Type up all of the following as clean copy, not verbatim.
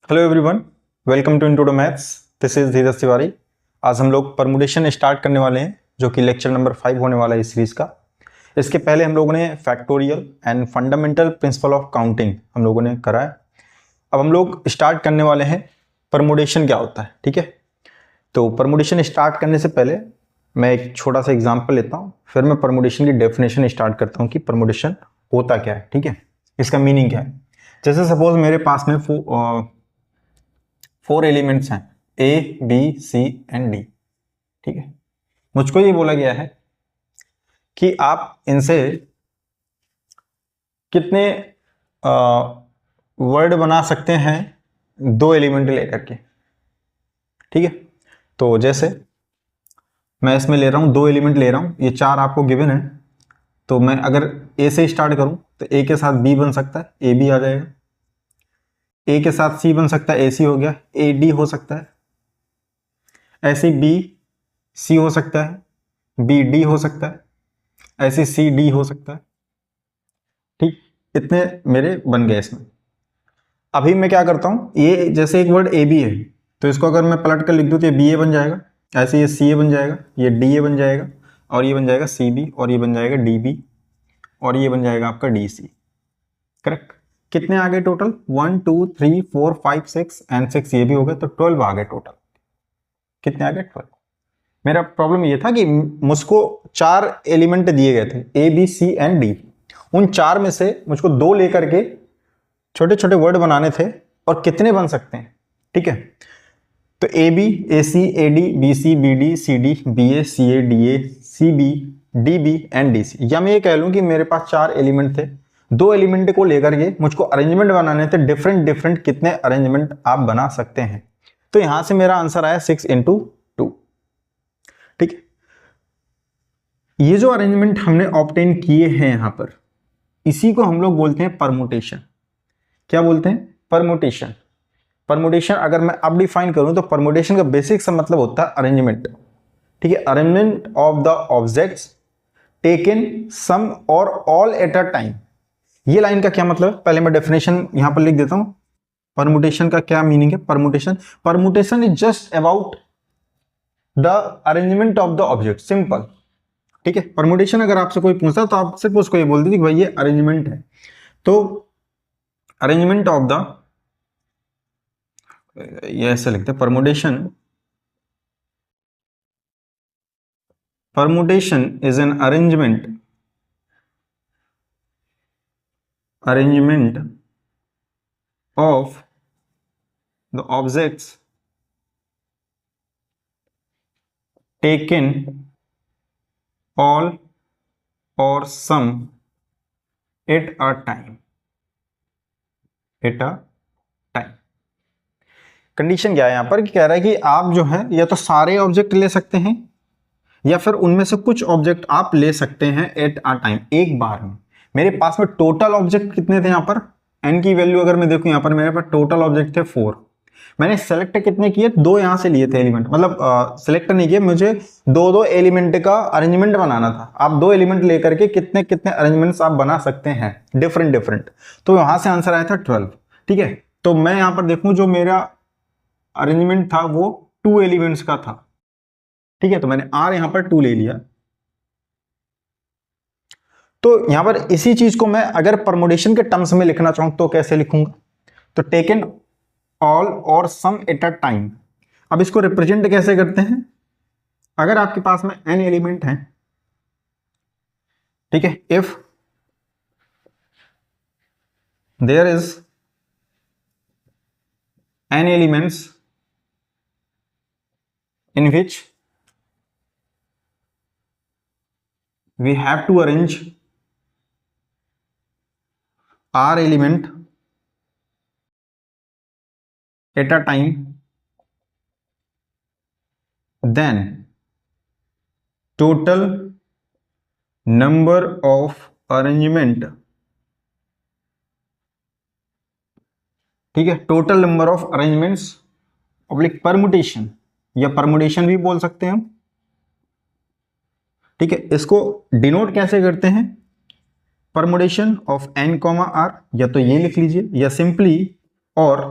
Hello everyone, welcome to into the maths. This is Dheeraj Tiwari. आज हम लोग परमुटेशन स्टार्ट करने वाले हैं, जो कि लेक्चर नंबर 5 होने वाला है इस सीरीज का। इसके पहले हम लोगों ने factorial and fundamental principle of counting हम लोगों ने करा है। अब हम लोग स्टार्ट करने वाले हैं परमुटेशन क्या होता है। ठीक है, तो परमुटेशन स्टार्ट करने से पहले मैं एक छोटा सा एग्जाम्पल लेता हूँ, फिर मैं परमुटेशन की डेफिनेशन स्टार्ट करता हूँ कि परमुटेशन होता क्या है। ठीक है, इसका मीनिंग क्या है। जैसे सपोज मेरे पास में 4 एलिमेंट्स हैं, A B C and D. ठीक है, मुझको ये बोला गया है कि आप इनसे कितने वर्ड बना सकते हैं 2 एलिमेंट लेकर के। ठीक है, तो जैसे मैं इसमें ले रहा हूं 2 एलिमेंट ले रहा हूं, ये 4 आपको गिवन है। तो मैं अगर ए से स्टार्ट करूं तो ए के साथ बी बन सकता है, ए बी आ जाएगा। ए के साथ सी बन सकता है, ए सी हो गया। ए डी हो सकता है, ऐसे बी सी हो सकता है, बी डी हो सकता है, ऐसे सी डी हो सकता है। ठीक, इतने मेरे बन गए इसमें। अभी मैं क्या करता हूं, ये जैसे एक वर्ड ए बी है, तो इसको अगर मैं पलट कर लिख दूं तो ये बी ए बन जाएगा, ऐसे ये सी ए बन जाएगा, ये डी ए बन जाएगा, और ये बन जाएगा सी बी, और ये बन जाएगा डी बी, और ये बन जाएगा आपका डी सी। करेक्ट। कितने आ गए टोटल? 1 2 3 4 5 6 एंड 6 ये भी हो गए, तो 12 आ गए टोटल। कितने आ गए? 12। मेरा प्रॉब्लम ये था कि मुझको 4 एलिमेंट दिए गए थे, A B C and D. उन 4 में से मुझको 2 लेकर के छोटे छोटे वर्ड बनाने थे, और कितने बन सकते हैं। ठीक है, तो A B A C A D B C B D C D B A C A D A C B D B and D C. या मैं ये कह लूं कि मेरे पास 4 एलिमेंट थे, 2 एलिमेंट को लेकर के मुझको अरेंजमेंट बनाने थे। डिफरेंट डिफरेंट कितने अरेंजमेंट आप बना सकते हैं। तो यहां से मेरा आंसर आया 6 × 2। ठीक है, ये जो अरेंजमेंट हमने ऑब्टेन किए हैं यहां पर, इसी को हम लोग बोलते हैं परमुटेशन। क्या बोलते हैं? परमुटेशन। परमुटेशन अगर मैं अब डिफाइन करूं तो परमुटेशन का बेसिक सा मतलब होता है अरेंजमेंट। ठीक है, arrangement of the objects taken some or all at a time. ये लाइन का क्या मतलब है, पहले मैं डेफिनेशन यहां पर लिख देता हूं। परमुटेशन का क्या मीनिंग है? Permutation is just about the arrangement of the object, simple. ठीक है, परमुटेशन अगर आपसे कोई पूछता तो आप सिर्फ उसको ये बोल दीजिए कि भाई ये अरेंजमेंट है। तो अरेंजमेंट ऑफ द, ये ऐसे लिखते हैं, permutation is an arrangement of the objects taken all और सम एट अ टाइम। कंडीशन क्या है यहां पर कि कह रहा है कि आप जो है या तो सारे ऑब्जेक्ट ले सकते हैं, या फिर उनमें से कुछ ऑब्जेक्ट आप ले सकते हैं एट अ टाइम, एक बार में। मेरे पास में टोटल ऑब्जेक्ट कितने थे यहां पर? एन की वैल्यू अगर मैं देखूं, यहां पर मेरे पास टोटल ऑब्जेक्ट थे 4। मैंने सेलेक्ट कितने किए? 2 यहां से लिए थे एलिमेंट, मतलब सेलेक्ट नहीं किए, मुझे 2 एलिमेंट का अरेंजमेंट बनाना था। आप 2 एलिमेंट लेकर के कितने कितने अरेंजमेंट्स आप बना सकते हैं, डिफरेंट डिफरेंट। तो यहां से आंसर आया था 12। ठीक है, तो मैं यहां पर देखूं, जो मेरा अरेंजमेंट था वो 2 एलिमेंट्स का था। ठीक है, तो मैंने आर यहां पर 2 ले लिया। तो यहां पर इसी चीज को मैं अगर परमुटेशन के टर्म्स में लिखना चाहूं तो कैसे लिखूंगा? तो टेकन ऑल और सम एट अ टाइम। अब इसको रिप्रेजेंट कैसे करते हैं? अगर आपके पास में n एलिमेंट है, ठीक है, if there is n elements in which we have to arrange r element at a time, then total number of arrangement, ठीक है, total number of arrangements oblique permutation, या परमुटेशन भी बोल सकते हैं हम। ठीक है, इसको डिनोट कैसे करते हैं? परमुटेशन ऑफ n, r, या तो ये लिख लीजिए, या सिंपली और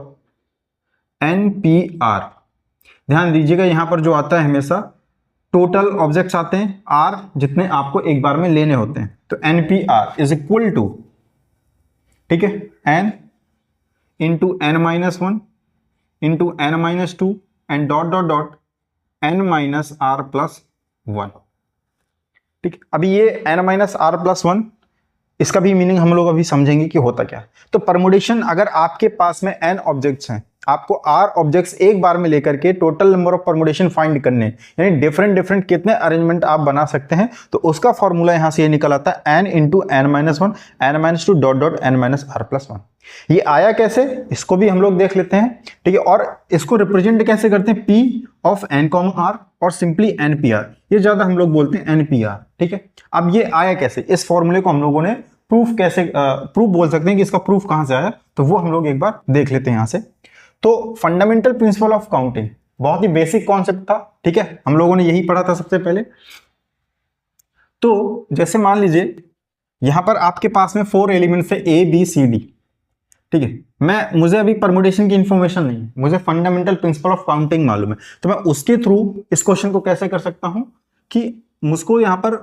NPR। ध्यान दीजिएगा यहां पर जो आता है हमेशा टोटल ऑब्जेक्ट्स आते हैं, R जितने आपको एक बार में लेने होते हैं। तो NPR इज इक्वल टू, ठीक है, N into N-1 into N-2 and dot dot dot N-R+1। ठीक है, अभी ये N-R+1 इसका भी मीनिंग हम लोग अभी समझेंगे कि होता क्या है। तो परमुटेशन, अगर आपके पास में n ऑब्जेक्ट्स हैं, आपको r ऑब्जेक्ट्स एक बार में लेकर के total number of permutation find करने, यानी डिफरेंट डिफरेंट कितने अरेंजमेंट आप बना सकते हैं, तो उसका फॉर्मूला यहां से ये निकल आता है n into N-1 N-2 dot dot N-R+1। ये आया कैसे, इसको भी हम लोग देख लेते हैं। ठीक है, और इसको रिप्रेजेंट कैसे करते हैं, P ऑफ n, R और सिंपली NPR, ये ज्यादा हम लोग बोलते हैं NPR। ठीक है, अब ये आया कैसे, इस फॉर्मूले को हम लोगों ने प्रूफ कैसे, प्रूफ बोल सकते हैं कि इसका प्रूफ कहां से आया, तो वो हम लोग एक बार देख लेते हैं यहां से। तो फंडामेंटल प्रिंसिपल ऑफ काउंटिंग बहुत ही बेसिक कॉन्सेप्ट था। ठीक है, हम लोगों ने यही पढ़ा था सबसे पहले। तो जैसे मान लीजिए यहां पर आपके पास में 4 एलिमेंट्स है ABCD। ठीक है, मुझे अभी परमुटेशन की इंफॉर्मेशन नहीं है, मुझे फंडामेंटल प्रिंसिपल ऑफ काउंटिंग मालूम है। तो मैं उसके थ्रू इस क्वेश्चन को कैसे कर सकता हूं कि मुझको यहां पर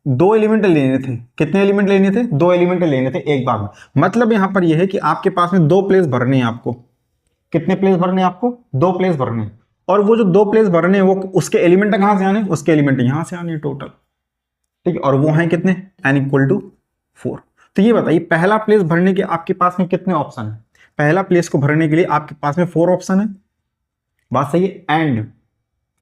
2 एलिमेंट लेने थे। कितने एलिमेंट लेने थे, 2 एलिमेंट लेने थे एक बार में। मतलब यहां पर यह है कि आपके पास में 2 प्लेस भरने हैं आपको। कितने प्लेस भरने हैं आपको, 2 प्लेस भरने हैं। और वो जो 2 प्लेस भरने हैं वो उसके एलिमेंट कहां से आने, उसके एलिमेंट यहां से आने टोटल। ठीक है, और वो हैं कितने, n=4। तो ये बताइए पहला प्लेस भरने के आपके पास में कितने ऑप्शन है, पहला प्लेस को भरने के लिए आपके पास में 4 ऑप्शन है। बात सही है, एंड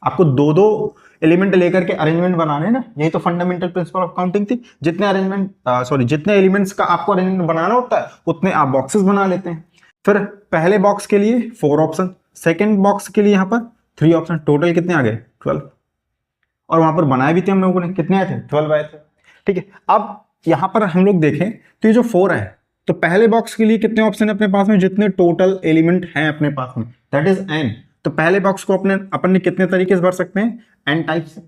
आपको 2-2 एलिमेंट लेकर के अरेंजमेंट बनाने हैं ना, यही तो फंडामेंटल प्रिंसिपल ऑफ काउंटिंग थी। जितने एलिमेंट्स का आपको अरेंजमेंट बनाना होता है उतने आप बॉक्सेस बना लेते हैं। फिर पहले बॉक्स के लिए 4 ऑप्शन, सेकंड बॉक्स के लिए यहां पर 3 ऑप्शन, टोटल कितने आ गए 12। और वहां पर बनाए भी थे हम लोगों ने, कितने आए थे 12 आए थे। ठीक है, अब यहां पर हम लोग देखें तो ये जो 4 है, तो पहले बॉक्स के लिए कितने ऑप्शन है अपने पास में, जितने टोटल एलिमेंट हैं अपने पास में, दैट इज n। तो पहले बॉक्स को अपन ने कितने तरीके से भर सकते हैं, n टाइप से।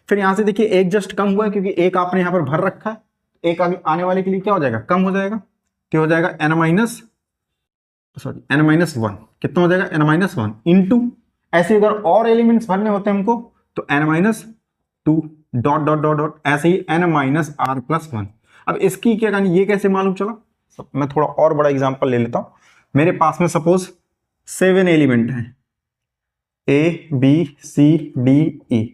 फिर यहां से देखिए एक जस्ट कम हुआ है क्योंकि एक आपने यहां पर भर रखा है, एक आगे आने वाले के लिए क्या हो जाएगा, कम हो जाएगा, क्या हो जाएगा n-1। कितना हो जाएगा n-1 इंटू, ऐसे अगर और एलिमेंट्स भरने होते हैं हमको तो n-2 dot dot dot dot, ऐसे ही n-R+1। अब इसकी क्या कहानी, ये कैसे मालूम चला, मैं थोड़ा और बड़ा एग्जांपल ले लेता हूं। मेरे पास में सपोज 7 एलिमेंट हैं, ABCDE।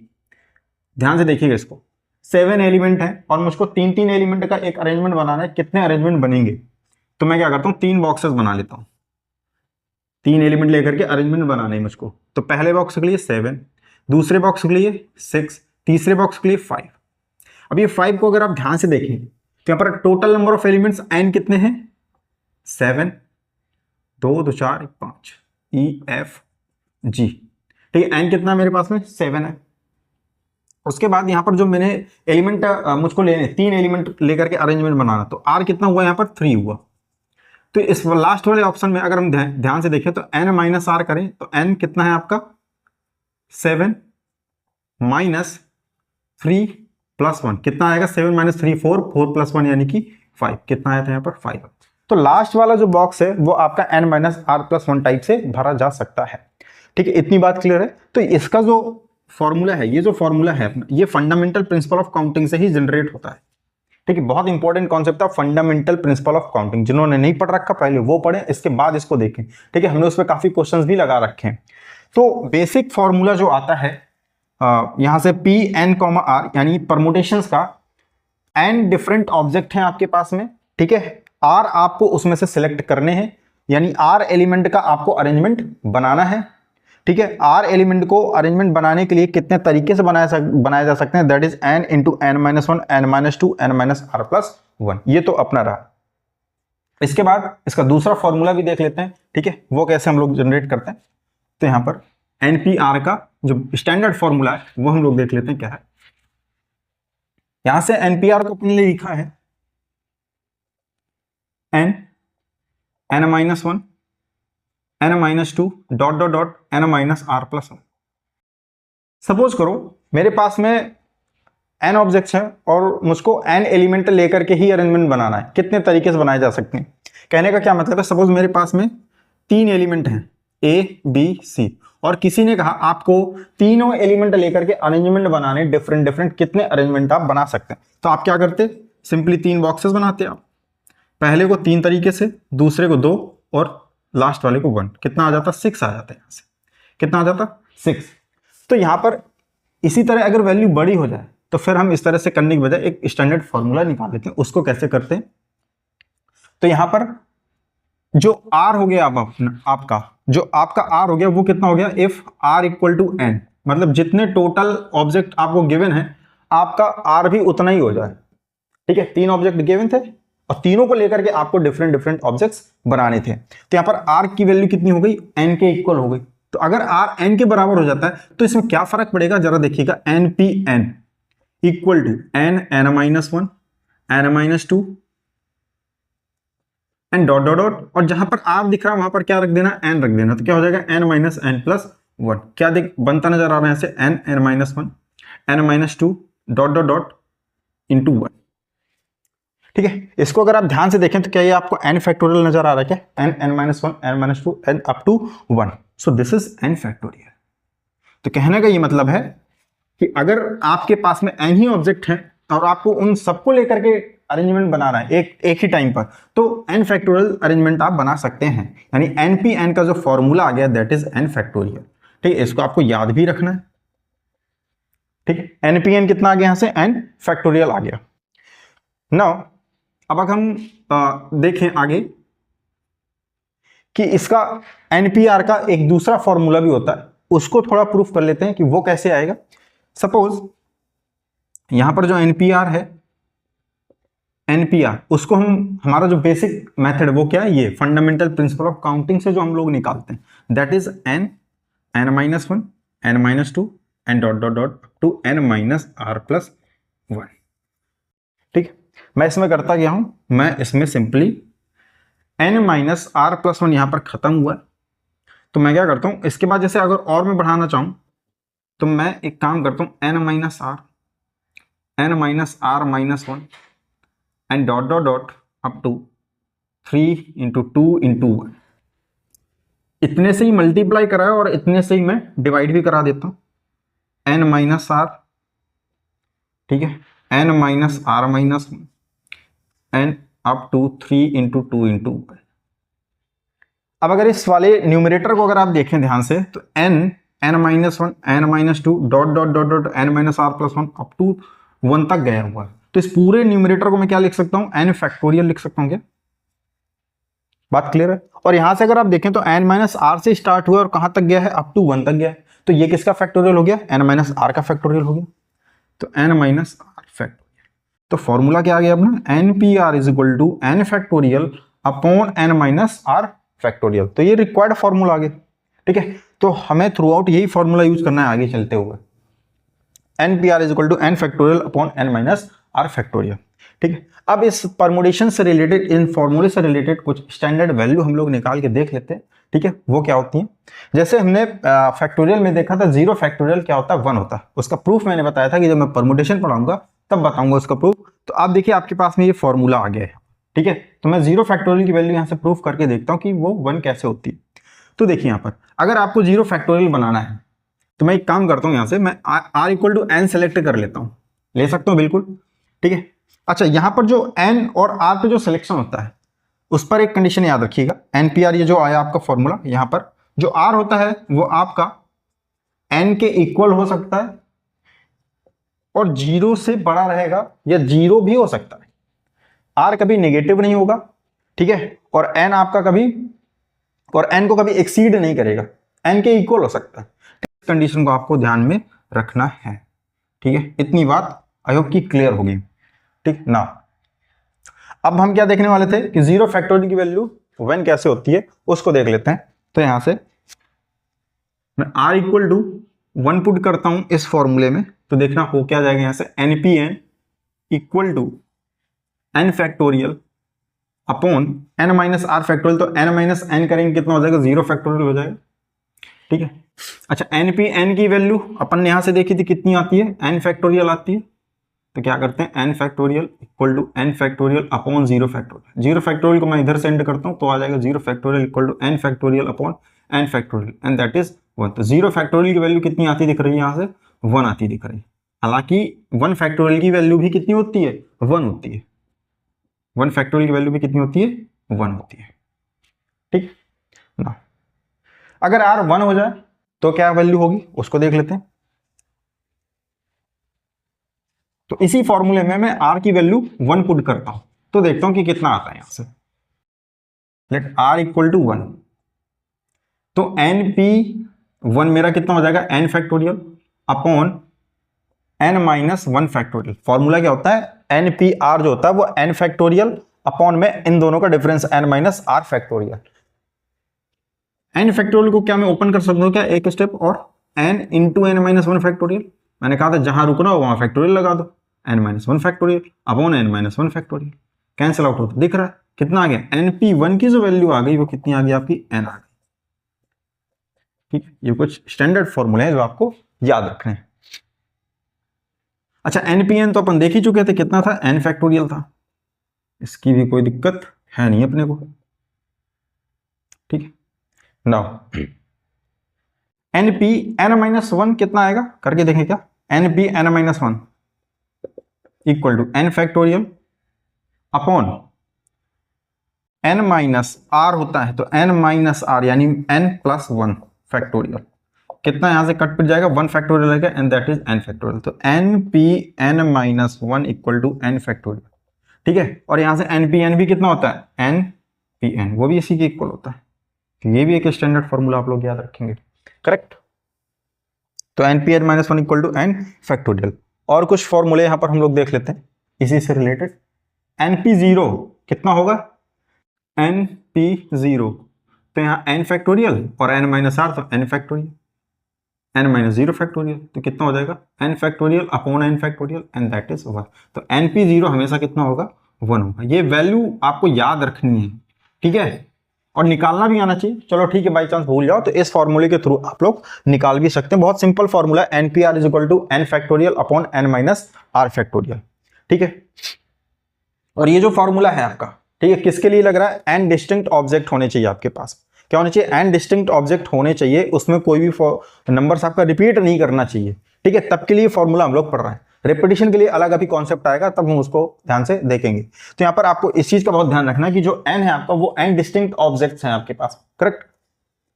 ध्यान से देखिएगा इसको, 7 एलिमेंट हैं और मुझको 3-3 एलिमेंट का एक अरेंजमेंट बनाना है। कितने अरेंजमेंट बनेंगे, तो मैं क्या करता हूं 3 बॉक्सेस बना लेता हूं, 3 एलिमेंट लेकर के अरेंजमेंट बनाना है मुझको। तो पहले बॉक्स के लिए 7, दूसरे बॉक्स के लिए 6, तीसरे बॉक्स के लिए 5। अब ये 5 को अगर आप ध्यान से देखें तो यहां पर total number of elements n कितने हैं, 7, 2 2 4 5 EFG। ठीक है, n कितना मेरे पास में 7 है। उसके बाद यहां पर जो मैंने एलिमेंट मुझको लेने 3 एलिमेंट लेकर के अरेंजमेंट बनाना, तो r कितना हुआ, यहां पर 3 हुआ। तो इस लास्ट वाले ऑप्शन में अगर हम ध्यान से देखें तो n-r करें तो n कितना है आपका 7 माइनस 3 प्लस 1, कितना आएगा 7 माइनस 3 4, 4 प्लस 1 यानी कि 5। कितना आया था यहाँ पर 5। तो लास्ट वाला जो बॉक्स है वो आपका n-r+1 टाइप से भरा जा सकता है। ठीक है, इतनी बात क्लियर है। तो इसका जो फॉर्मूला है, ये जो फॉर्मूला है अपना, ये फंडामेंटल प्रिंसिपल ऑफ काउंटिंग से ही जनरेट होता है। ठीक है, बहुत इंपॉर्टेंट कॉन्सेप्ट था फंडामेंटल प्रिंसिपल ऑफ काउंटिंग। जिन्होंने नहीं पढ़ रखा पहले वो पढ़ें, इसके बाद इसको देखें। ठीक है, हमने उस पर काफी क्वेश्चंस भी लगा रखे हैं। तो बेसिक फॉर्मूला जो आता है यहां से P(n), यानी परमुटेशंस का n डिफरेंट ऑब्जेक्ट हैं आपके पास में। ठीक है, r आपको उसमें से सिलेक्ट करने हैं, यानी r एलिमेंट का आपको अरेंजमेंट बनाना है। ठीक है, r एलिमेंट को अरेंजमेंट बनाने के लिए कितने तरीके से बनाया जा सकते हैं, that is n into n-1 n-2 n-R+1। ये तो अपना रहा। इसके बाद इसका दूसरा फॉर्मूला भी देख लेते हैं। ठीक है, वो कैसे हम लोग जनरेट करते हैं। तो यहां पर NPR का जो स्टैंडर्ड फॉर्मूला है वो हम लोग देख लेते हैं क्या है। यहां से NPR को अपने लिए लिखा है n-1 n-2 dot dot dot n-R+1। Suppose करो मेरे पास में n ऑब्जेक्ट्स हैं और मुझको n एलिमेंट लेकर के ही अरेंजमेंट बनाना है। कितने तरीके से बनाए जा सकते हैं, कहने का क्या मतलब है। सपोज मेरे पास में 3 एलिमेंट हैं, ए बी सी, और किसी ने कहा आपको तीनों एलिमेंट लेकर के अरेंजमेंट बनाने, डिफरेंट डिफरेंट कितने अरेंजमेंट आप बना सकते हैं। तो आप क्या करते, सिंपली 3 बॉक्सेस बनाते आप, पहले को 3 तरीके से, दूसरे को 2 और लास्ट वाले को 1। कितना आ जाता, 6 आ जाता है। यहां से कितना आ जाता, 6। तो यहां पर इसी तरह अगर वैल्यू बड़ी हो जाए तो फिर हम इस तरह से करने की बजाय एक स्टैंडर्ड फॉर्मूला निकाल लेते हैं। उसको कैसे करते हैं, तो यहां पर जो r हो गया आपका जो आपका r हो गया वो कितना हो गया, if r equal to n, मतलब जितने टोटल ऑब्जेक्ट आपको गिवन है आपका r भी उतना ही हो जाए। ठीक है, 3 ऑब्जेक्ट गिवन थे और तीनों को लेकर के आपको डिफरेंट डिफरेंट ऑब्जेक्ट्स बनाने थे। तो यहां पर r की वैल्यू कितनी हो गई, n के इक्वल हो गई। तो अगर r n के बराबर हो जाता है तो इसमें क्या फर्क पड़ेगा, जरा देखिएगा, npn equal to n minus 1 n minus 2 and dot dot dot, और जहां पर r दिख रहा है वहां पर क्या रख देना, n रख देना। तो क्या हो जाएगा, n माइनस n प्लस 1। क्या देख बनता नजर आ रहा है यहाँ से, n minus 1 n minus 2 dot dot dot into 1। ठीक है, इसको अगर आप ध्यान से देखें तो क्या ये आपको n फैक्टोरियल नजर आ रहा है क्या, n minus 1 n minus 2 n up to 1। So this is n factorial. तो कहने का ये मतलब है कि अगर आपके पास में n ही ऑब्जेक्ट है और आपको उन सबको लेकर के अरेंजमेंट बनाना है एक ही टाइम पर, तो n फैक्टोरियल अरेंजमेंट आप बना सकते हैं। यानी npn का जो फॉर्मूला आ गया दैट इज n फैक्टोरियल। ठीक है, इसको आपको याद भी रखना है। ठीक है, npn कितना आ गया, यहां से n फैक्टोरियल आ गया। नाउ अब अगर हम देखें आगे कि इसका npr का एक दूसरा फॉर्मूला भी होता है, उसको थोड़ा प्रूफ कर लेते हैं कि वो कैसे आएगा। सपोज यहां पर जो npr है, npr उसको हमारा जो बेसिक मेथड वो क्या है, ये फंडामेंटल प्रिंसिपल ऑफ काउंटिंग से जो हम लोग निकालते हैं that is n minus 1 n minus 2 and dot dot dot to n minus r plus 1। ठीक है, मैं इसमें करता क्या हूं, मैं इसमें simply n minus r plus 1 यहां पर खत्म हुआ है। तो मैं क्या करता हूं, इसके बाद जैसे अगर और मैं बढ़ाना चाहूं तो मैं एक काम करता हूं, n minus r minus 1 and dot dot dot up to 3 into 2 into 1। इतने से ही मल्टीप्लाई करा है और इतने से ही मैं डिवाइड भी करा देता हूं, n माइनस r, ठीक है, n minus r minus 1 and up to 3 into 2 into 1। अब अगर इस वाले न्यूमरेटर को अगर आप देखें ध्यान से तो n minus 1 n minus 2 dot dot dot dot n minus r plus 1 up to 1 तक गया हुआ है। तो इस पूरे न्यूमरेटर को मैं क्या लिख सकता हूं, n फैक्टोरियल लिख सकता हूं। क्या बात क्लियर है? और यहां से अगर आप देखें तो n माइनस r से स्टार्ट हुआ और कहां तक गया है, अप टू 1 तक गया है। तो ये किसका फैक्टोरियल हो गया, n माइनस r का फैक्टोरियल हो गया। तो n माइनस r फैक्टोरियल, तो फॉर्मूला क्या आ गया अपना, npr is equal to n factorial upon n minus r factorial. तो ये रिक्वायर्ड फॉर्मूला आ गया। ठीक है, तो हमें थ्रू आउट यही फॉर्मूला यूज करना है आगे चलते हुए, npr is equal to n factorial upon n minus r factorial. ठीक है, अब इस परमुटेशन से रिलेटेड, इन फॉर्मूले से रिलेटेड कुछ स्टैंडर्ड वैल्यू हम लोग निकाल के देख लेते हैं। ठीक है, वो क्या होती है, जैसे हमने फैक्टोरियल में देखा था 0 फैक्टोरियल क्या होता है, 1 होता है। उसका प्रूफ मैंने बताया था कि जब मैं परमुटेशन पढ़ाऊंगा तब बताऊंगा उसका प्रूफ। तो आप देखिए आपके पास में ये फॉर्मूला आ गया है। ठीक है, तो मैं 0 फैक्टोरियल की वैल्यू यहाँ से प्रूफ करके देखता हूँ कि वो 1 कैसे होती है। तो देखिए यहाँ पर अगर आपको 0 फैक्टोरियल बनाना है तो मैं एक काम करता हूँ, यहाँ से मैं r equal to n select कर लेता हूँ, ले सकता हूँ बिल्कुल। ठीक है, अच्छा यहाँ पर जो n और r पे जो सिलेक्शन होता है उस पर एक कंडीशन याद रखिएगा, npr ये जो आया आपका फॉर्मूला, यहाँ पर जो r होता है वो आपका n के इक्वल हो सकता है और 0 से बड़ा रहेगा या 0 भी हो सकता है। r कभी नेगेटिव नहीं होगा, ठीक है, और n आपका कभी, और n को कभी एक्सीड नहीं करेगा, n के इक्वल हो सकता है। इस कंडीशन को आपको ध्यान में रखना है। ठीक है, इतनी बात आई होप कि क्लियर होगी। ठीक ना, अब हम क्या देखने वाले थे कि 0 फैक्टोरियल की वैल्यू 1 कैसे होती है उसको देख लेते हैं। तो यहां से मैं r इक्वल टू 1 पुट करता हूं इस फॉर्मूले में, तो देखना हो क्या जाएगा, यहां से npn equal to n factorial upon n minus r factorial. तो n माइनस n करेंगे कितना हो जाएगा, 0 फैक्टोरियल हो जाएगा। ठीक है, अच्छा npn की वैल्यू अपन ने यहां से देखी थी कितनी आती है, n फैक्टोरियल आती है। तो क्या करते हैं, n फैक्टोरियल equal to n factorial upon 0 factorial. 0 factorial को मैं इधर सेंड करता हूं तो आ जाएगा 0 factorial equal to n factorial upon n factorial and that is 1। तो 0 फैक्टोरियल की वैल्यू कितनी आती दिख रही है यहाँ से, 1 आती दिख रही है। हालांकि 1 फैक्टोरियल की वैल्यू भी कितनी होती है, 1 होती है। 1 फैक्टोरियल की वैल्यू भी कितनी होती है, 1 होती है। ठीक ना, अगर r 1 हो जाए तो क्या वैल्यू होगी उसको देख लेते हैं। तो इसी फॉर्मूले में मैं r की वैल्यू 1 पुट करता हूं तो देखता हूं कि कितना आता है यहां से। लेट r इक्वल टू 1, तो np1 मेरा कितना हो जाएगा, n factorial upon n minus 1 factorial. Formula क्या होता है, npr जो होता है वो n फैक्टोरियल अपॉन में इन दोनों का difference n minus r factorial. n factorial को क्या मैं ओपन कर सकता हूं क्या एक स्टेप और, n into n minus 1 factorial. मैंने कहा था जहां रुकना हो वहां फैक्टोरियल लगा दो, n minus 1 factorial upon n minus 1 factorial. Cancel out होता दिख रहा है, कितना आ गया, np1 की जो वैल्यू आ गई वो कितनी आ गई आपकी, n आ गई। ठीक है, ये कुछ स्टैंडर्ड फॉर्मूले हैं जो आपको याद रखने हैं। अच्छा npn तो अपन देख ही चुके थे, कितना था, n फैक्टोरियल था, इसकी भी कोई दिक्कत है नहीं अपने को। ठीक है, नाउ np n माइनस 1 कितना आएगा करके देखें क्या, np n minus 1 equal to n factorial upon n minus r होता है तो n माइनस r यानी n प्लस 1 फैक्टोरियल। कितना यहां से कट पिट जाएगा, 1 फैक्टोरियल आएगा and that is n factorial. तो np n minus 1 equal to n factorial. ठीक है, और यहां से npn भी कितना होता है, npn, वो भी इसी के इक्वल होता है। तो ये भी एक स्टैंडर्ड फॉर्मूला आप लोग याद रखेंगे, करेक्ट। तो npn minus 1 equal to n factorial. और कुछ फॉर्मूले यहां पर हम लोग देख लेते हैं इसी से रिलेटेड। np0 कितना होगा, np0 तो यहाँ n फैक्टोरियल और n माइनस r तो n factorial, n minus 0 factorial तो कितना हो जाएगा, n factorial upon n factorial and that is 1। तो np0 हमेशा कितना होगा, 1 होगा। ये वैल्यू आपको याद रखनी है, ठीक है, और निकालना भी आना चाहिए। चलो ठीक है, बाई चांस भूल जाओ तो इस फॉर्मूले के थ्रू आप लोग निकाल भी सकते हैं। बहुत सिंपल फॉर्मूला है, npr is equal to n factorial upon n minus r factorial. ठीक है, और ये जो फॉर्मूला है आपका, ठीक है, किसके लिए लग रहा है, n डिस्टिंक्ट ऑब्जेक्ट होने चाहिए आपके पास। क्या होने चाहिए, n डिस्टिंक्ट ऑब्जेक्ट होने चाहिए, उसमें कोई भी नंबर्स आपका रिपीट नहीं करना चाहिए। ठीक है, तब के लिए फॉर्मूला हम लोग पढ़ रहे हैं। रेपिटेशन के लिए अलग अभी कॉन्सेप्ट आएगा, तब हम उसको ध्यान से देखेंगे। तो यहाँ पर आपको इस चीज का बहुत ध्यान रखना है कि जो n है आपका वो n डिस्टिंक्ट ऑब्जेक्ट्स हैं आपके पास, करेक्ट।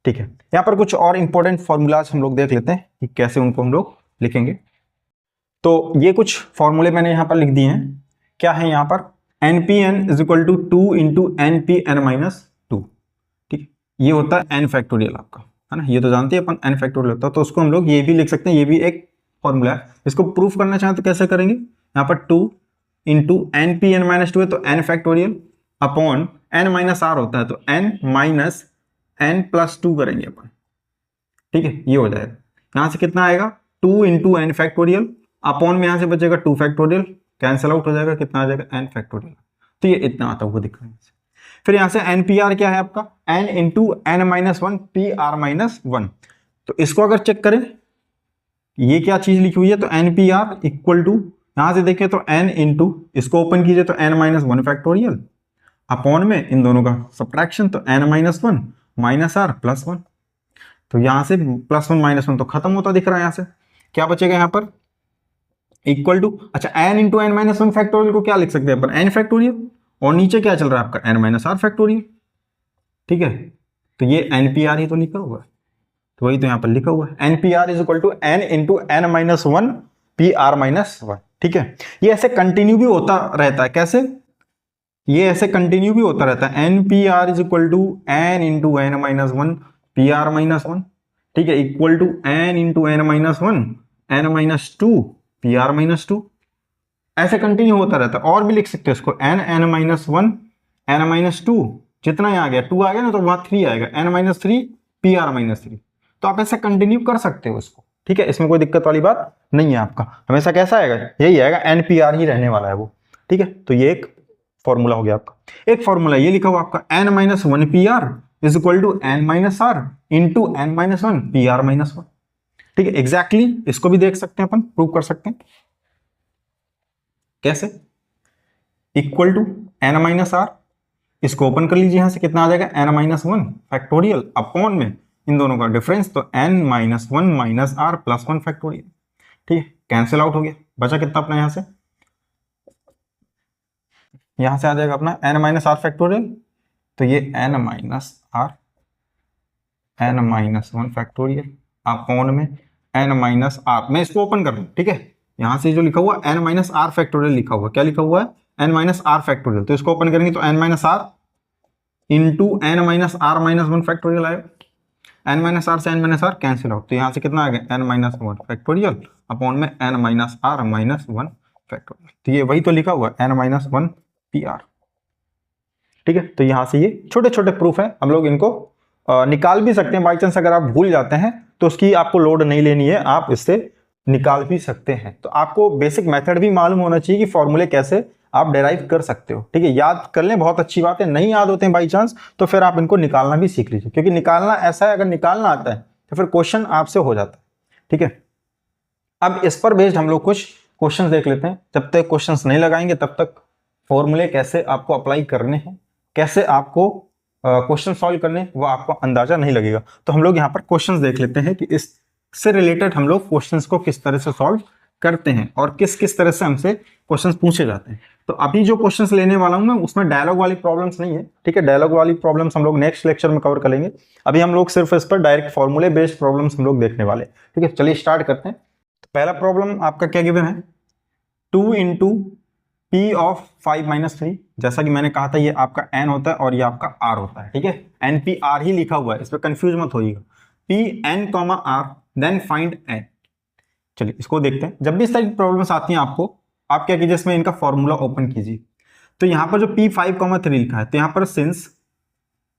ठीक है, यहाँ पर कुछ और इंपॉर्टेंट फॉर्मूलाज हम लोग देख लेते हैं कि कैसे उनको हम लोग लिखेंगे। तो ये कुछ फॉर्मूले मैंने यहाँ पर लिख दिए हैं। क्या है यहाँ पर, npn is equal to 2 into npn minus 2। ठीक है, ये होता है n फैक्टोरियल आपका, है ना, ये तो जानते हैं अपन n फैक्टोरियल होता है। तो उसको हम लोग ये भी लिख सकते हैं, ये भी एक फॉर्मूला है। इसको प्रूफ करना चाहें तो कैसे करेंगे, यहाँ पर 2 इंटू npn माइनस 2 है तो n factorial upon n minus r होता है तो n माइनस n प्लस 2 करेंगे अपन। ठीक है, ये हो जाएगा, यहाँ से कितना आएगा, 2 इंटू n फैक्टोरियल अपॉन में यहाँ से बचेगा 2 फैक्टोरियल, कैंसिल आउट हो जाएगा, कितना आ जाएगा, n फैक्टोरियल। तो ये इतना आता हुआ दिख रहा है। फिर यहाँ से npr क्या है आपका, n into n minus 1 pr minus 1। तो इसको अगर चेक करें, ये क्या चीज लिखी हुई है, तो npr इक्वल टू, यहां से देखें तो n इंटू, इसको ओपन कीजिए तो n माइनस 1 फैक्टोरियल अपॉन में इन दोनों का सब्ट्रैक्शन तो n minus 1 minus r plus 1। तो यहां से प्लस 1 माइनस 1 तो खत्म होता दिख रहा है। यहां से क्या बचेगा यहाँ पर, इक्वल टू, अच्छा n into n minus 1 factorial को क्या लिख सकते हैं अपन, n फैक्टोरियल, और नीचे क्या चल रहा है आपका n माइनस r फैक्टोरियल। ठीक है, तो ये npr ही तो लिखा हुआ है, तो वही तो यहाँ पर लिखा हुआ है, npr is equal to n into n minus 1 pr minus 1। ठीक है, ये ऐसे कंटिन्यू भी होता रहता है, कैसे, ये ऐसे कंटिन्यू भी होता रहता है, npr is equal to n into n minus 1 pr minus 1। ठीक है, equal to n into n minus 1 n minus 2 pr minus 2, ऐसे कंटिन्यू होता रहता है। और भी लिख सकते हो इसको, n माइनस 1 n माइनस 2, जितना ही आ गया 2 आ गया ना तो वहां 3 आएगा, n माइनस 3 pr माइनस 3। तो आप ऐसे कंटिन्यू कर सकते हो इसको, ठीक है, इसमें कोई दिक्कत वाली बात नहीं है। आपका हमेशा कैसा आएगा, यही आएगा, npr ही रहने वाला है वो। ठीक है, तो ये एक फॉर्मूला हो गया आपका। एक फॉर्मूला ये लिखा हुआ आपका, n minus 1 pr is equal to n minus r into n minus 1 pr minus 1। ठीक है, एग्जैक्टली इसको भी देख सकते हैं अपन, प्रूव कर सकते हैं कैसे, equal to n minus r, इसको ओपन कर लीजिए, यहां से कितना आ जाएगा, n माइनस 1 फैक्टोरियल अपॉन में इन दोनों का डिफरेंस, तो n minus one minus R plus one factorial, ठीक है, कैंसिल आउट हो गया। बचा कितना अपना यहाँ से आ जाएगा अपना n माइनस आर फैक्टोरियल, तो ये n minus R n minus one factorial upon में n माइनस आर। मैं इसको ओपन कर लूँ, ठीक है, यहाँ से जो लिखा हुआ n माइनस आर फैक्टोरियल लिखा हुआ, क्या लिखा हुआ है n माइनस आर फैक्टोरियल, तो इसको ओपन करेंगे तो n minus R into n minus R minus one factorial आएगा। n माइनस आर से n minus R cancel out, तो यहाँ से कितना आ गया n minus one factorial upon में n minus R minus one factorial, तो ये वही तो लिखा हुआ है n minus one P R, ठीक है। तो यहाँ से ये छोटे छोटे प्रूफ है, हम लोग इनको निकाल भी सकते हैं, बाई चांस अगर आप भूल जाते हैं तो उसकी आपको लोड नहीं लेनी है, आप इससे निकाल भी सकते हैं। तो आपको बेसिक मेथड भी मालूम होना चाहिए कि फॉर्मूले कैसे आप डेराइव कर सकते हो, ठीक है। याद कर लें, बहुत अच्छी बात है, नहीं याद होते हैं बाई चांस तो फिर आप इनको निकालना भी सीख लीजिए, क्योंकि निकालना ऐसा है, अगर निकालना आता है तो फिर क्वेश्चन आपसे हो जाता है, ठीक है। अब इस पर बेस्ड हम लोग कुछ क्वेश्चन देख लेते हैं। जब तक क्वेश्चन नहीं लगाएंगे तब तक फॉर्मूले कैसे आपको अप्लाई करने हैं, कैसे आपको क्वेश्चन सॉल्व करने, वो आपको अंदाजा नहीं लगेगा। तो हम लोग यहाँ पर क्वेश्चंस देख लेते हैं कि इससे रिलेटेड हम लोग क्वेश्चंस को किस तरह से सॉल्व करते हैं और किस किस तरह से हमसे क्वेश्चंस पूछे जाते हैं। तो अभी जो क्वेश्चंस लेने वाला हूं मैं उसमें डायलॉग वाली प्रॉब्लम्स नहीं है, ठीक है, डायलॉग वाली प्रॉब्लम्स हम लोग नेक्स्ट लेक्चर में कवर करेंगे। अभी हम लोग सिर्फ इस पर डायरेक्ट फॉर्मूले बेस्ड प्रॉब्लम्स हम लोग देखने वाले, ठीक है। चलिए स्टार्ट करते हैं। तो पहला प्रॉब्लम आपका क्या गिवन है, 2 इंटू पी ऑफ 5 माइनस 3, जैसा कि मैंने कहा था ये आपका n होता है और ये आपका r होता है, ठीक है। एन पी आर ही लिखा हुआ है, इस पर कंफ्यूज मत होइएगा, P N comma R then find n। चलिए इसको देखते हैं। जब भी इस तरह की प्रॉब्लम्स आती हैं आपको, आप क्या कीजिए, इसमें इनका फॉर्मूला ओपन कीजिए। तो यहाँ पर जो पी 5 3 लिखा है, तो यहाँ पर since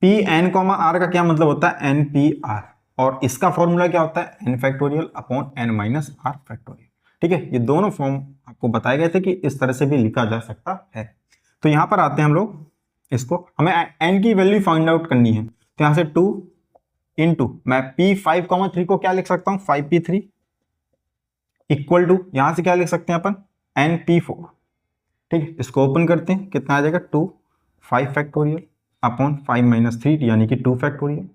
P N comma R का क्या मतलब होता है एन पी आर, और इसका फॉर्मूला क्या होता है N factorial upon N minus are factorial, ठीक है। ये दोनों फॉर्म आपको बताए गए थे कि इस तरह से भी लिखा जा सकता है। तो यहाँ पर आते हैं हम लोग, इसको हमें n की वैल्यू फाइंड आउट करनी है। तो यहाँ से 2 इंटू मैं p5, 3 को क्या लिख सकता हूँ 5p3 इक्वल टू, यहाँ से क्या लिख सकते हैं अपन np4, ठीक है। इसको ओपन करते हैं, कितना आ जाएगा 2 5 फैक्टोरियल अपॉन 5 माइनस 3 यानी कि 2 factorial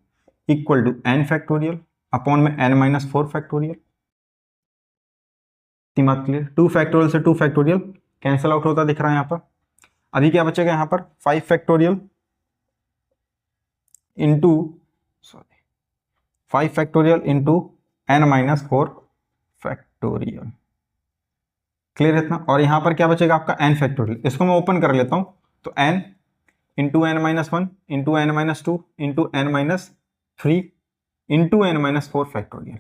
equal to n factorial upon में n माइनस 4 फैक्टोरियल। बात क्लियर, 2 फैक्टोरियल से 2 फैक्टोरियल कैंसिल आउट होता दिख रहा है यहाँ पर। अभी क्या बचेगा यहाँ पर 5 factorial into 5 factorial into n minus 4 factorial, clear है इतना। और यहाँ पर क्या बचेगा आपका n फैक्टोरियल, इसको मैं ओपन कर लेता हूँ। तो n into N minus 1 into N minus 2 into N minus 3 into N minus 4 factorial.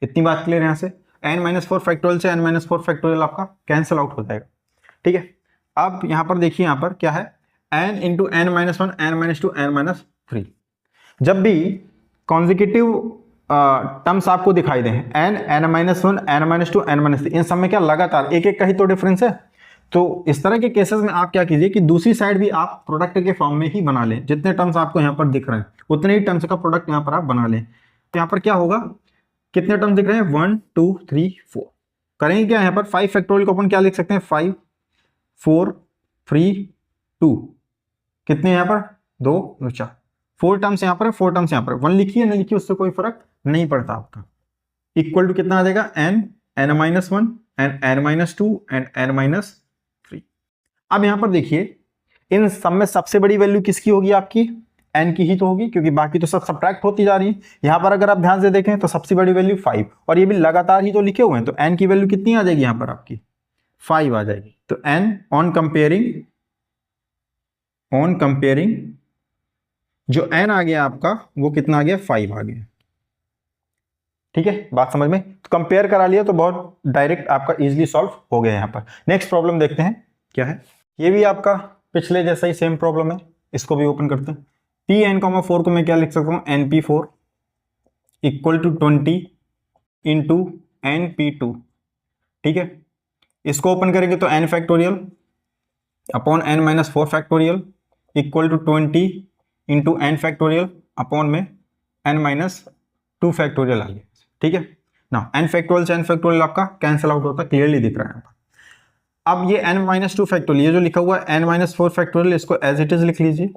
इतनी बात क्लियर है। यहाँ से n माइनस 4 फैक्टोरियल से n माइनस 4 फैक्टोरियल आपका कैंसिल आउट हो जाएगा, ठीक है। अब यहाँ पर देखिए, यहाँ पर क्या है n into N minus 1 N minus 2 N minus 3। जब भी कॉन्जिक्यूटिव टर्म्स आपको दिखाई दें n N minus 1 N minus 2 N minus 3, इन सब में क्या लगातार एक एक का ही तो डिफरेंस है। तो इस तरह के केसेस में आप क्या कीजिए कि दूसरी साइड भी आप प्रोडक्ट के फॉर्म में ही बना लें। जितने टर्म्स आपको यहाँ पर दिख रहे हैं उतने ही टर्म्स का प्रोडक्ट यहाँ पर आप बना लें। तो यहाँ पर क्या होगा, कितने टर्म दिख रहे हैं 1 2 3 4, करेंगे क्या यहाँ पर 5 फैक्टोरियल को अपन क्या लिख सकते हैं 5 4 3 2, कितने यहाँ पर 2 2 4, 4 टर्म्स यहाँ पर, 4 टर्म्स यहाँ पर, 1 लिखिए नहीं लिखिए उससे कोई फर्क नहीं पड़ता आपका। इक्वल टू कितना आ जाएगा n N minus 1 and N minus 2 and N minus 3। अब यहाँ पर देखिए इन सब में सबसे बड़ी वैल्यू किसकी होगी आपकी n की ही तो होगी, क्योंकि बाकी तो सब सब्ट्रैक्ट होती जा रही है। यहाँ पर अगर आप ध्यान से देखें तो सबसे बड़ी वैल्यू 5 और ये भी लगातार ही तो लिखे हुए हैं, तो n की वैल्यू कितनी आ जाएगी यहाँ पर आपकी 5 आ जाएगी। तो n ऑन कंपेयरिंग जो n आ गया आपका वो कितना आ गया 5 आ गया, ठीक है। बात समझ में, तो कंपेयर करा लिया तो बहुत डायरेक्ट आपका इजीली सॉल्व हो गया। यहाँ पर नेक्स्ट प्रॉब्लम देखते हैं क्या है। ये भी आपका पिछले जैसा ही सेम प्रॉब्लम है, इसको भी ओपन करते हैं। पी एन कॉमा 4 को मैं क्या लिख सकता हूँ N P 4 equal to 20 into N P 2, ठीक है। इसको ओपन करेंगे तो N factorial upon N minus 4 factorial equal to 20 into N factorial upon में एन माइनस 2 फैक्टोरियल आ गया, ठीक है ना। एन फैक्टोरियल से एन फैक्टोरियल आपका कैंसिल आउट होता है, क्लियरली दिख रहा है यहाँ पर। अब ये n माइनस 2 फैक्टोरियल, ये जो लिखा हुआ है n माइनस 4 फैक्टोरियल, इसको एज इट इज लिख लीजिए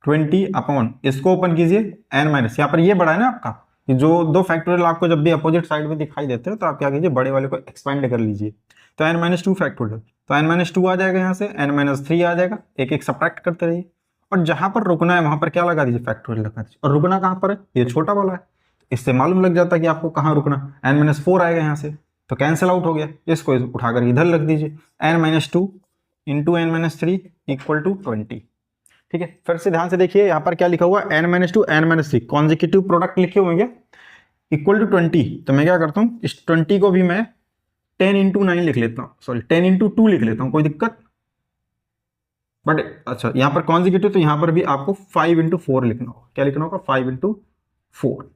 20 अपॉन, इसको ओपन कीजिए n माइनस, यहाँ पर ये बड़ा है ना आपका, कि जो दो फैक्टोरियल आपको जब भी अपोजिट साइड में दिखाई देते हैं तो आप क्या कीजिए, बड़े वाले को एक्सपेंड कर लीजिए। तो n माइनस टू फैक्टोरियल, तो n माइनस टू आ जाएगा, यहाँ से n माइनस थ्री आ जाएगा, एक एक सब्ट्रैक्ट करते रहिए, और जहां पर रुकना है वहां पर क्या लगा दीजिए, फैक्टोरियल लगा दीजिए। और रुकना कहां पर है, ये छोटा वाला है, इससे मालूम लग जाता है कि आपको कहाँ रुकना। n माइनस फोर आएगा यहाँ से, तो कैंसिल आउट हो गया, इसको उठाकर इधर रख दीजिए, n minus two into N minus three equal to 20। ठीक है, फिर से ध्यान से देखिए, यहाँ पर क्या लिखा हुआ है, n minus two N minus three consecutive product लिखे हुए हैं इक्वल टू 20। तो मैं क्या करता हूँ, इस 20 को भी मैं 10 इंटू 9 लिख लेता हूँ, सॉरी 10 इंटू 2 लिख लेता हूँ, कोई दिक्कत। बट अच्छा, यहाँ पर कॉन्जिक्यूटिव, तो यहाँ पर भी आपको 5 इंटू फोर लिखना होगा, क्या लिखना होगा, 5 इंटू फोर।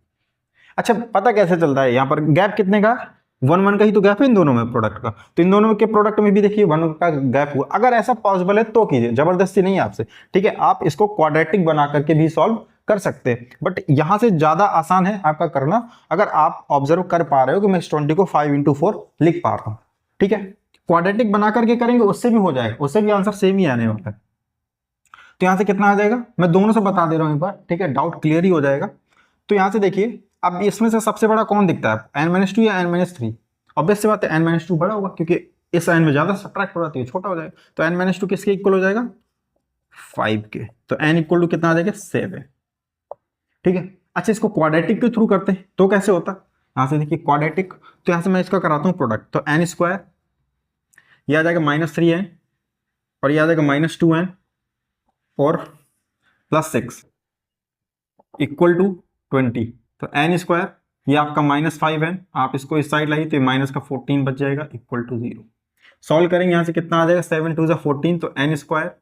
अच्छा, पता कैसे चलता है, यहाँ पर गैप कितने का, 1 1 का ही तो गैप है इन दोनों में प्रोडक्ट का, तो इन दोनों के प्रोडक्ट में भी देखिए 1 का गैप हुआ। अगर ऐसा पॉसिबल है तो कीजिए, जबरदस्ती नहीं है आपसे, ठीक है। आप इसको क्वाड्रेटिक बना करके भी सॉल्व कर सकते हैं, बट यहां से ज्यादा आसान है आपका करना, अगर आप ऑब्जर्व कर पा रहे हो कि मैं इस 20 को 5 इंटू फोर लिख पा रहा हूं, ठीक है। क्वाड्रेटिक बना करके करेंगे उससे भी हो जाएगा, उससे भी आंसर सेम ही आने वाला है। तो यहां से कितना आ जाएगा, मैं दोनों से बता दे रहा हूं एक बार, ठीक है, डाउट क्लियर ही हो जाएगा। तो यहां से देखिए, अब इसमें से सबसे बड़ा कौन दिखता है, एन माइनस टू या एन माइनस थ्री, ऑब्वियस सी बात है एन माइनस टू बड़ा होगा, क्योंकि इस एन में ज्यादा सब्ट्रैक्ट हो रहा है, छोटा हो जाएगा। तो एन माइनस टू किसके इक्वल हो जाएगा, 5 के, तो एन इक्वल टू कितना आ जाएगा, 7। ठीक है, अच्छा इसको क्वाड्रेटिक के थ्रू करते हैं तो कैसे होता है, यहां से देखिए क्वाड्रेटिक, तो यहां से मैं इसका कराता हूं प्रोडक्ट, तो एन स्क्वायर, यह आ जाएगा -3n, और यह आ जाएगा -2n और +6 इक्वल टू 20। तो एन स्क्वायर, ये आपका -5n, आप इसको इस साइड लाइए तो माइनस का 14 बच जाएगा इक्वल टू 0। सॉल्व करेंगे, यहां से कितना आ जाएगा, 7 2 14, तो एन स्क्वायर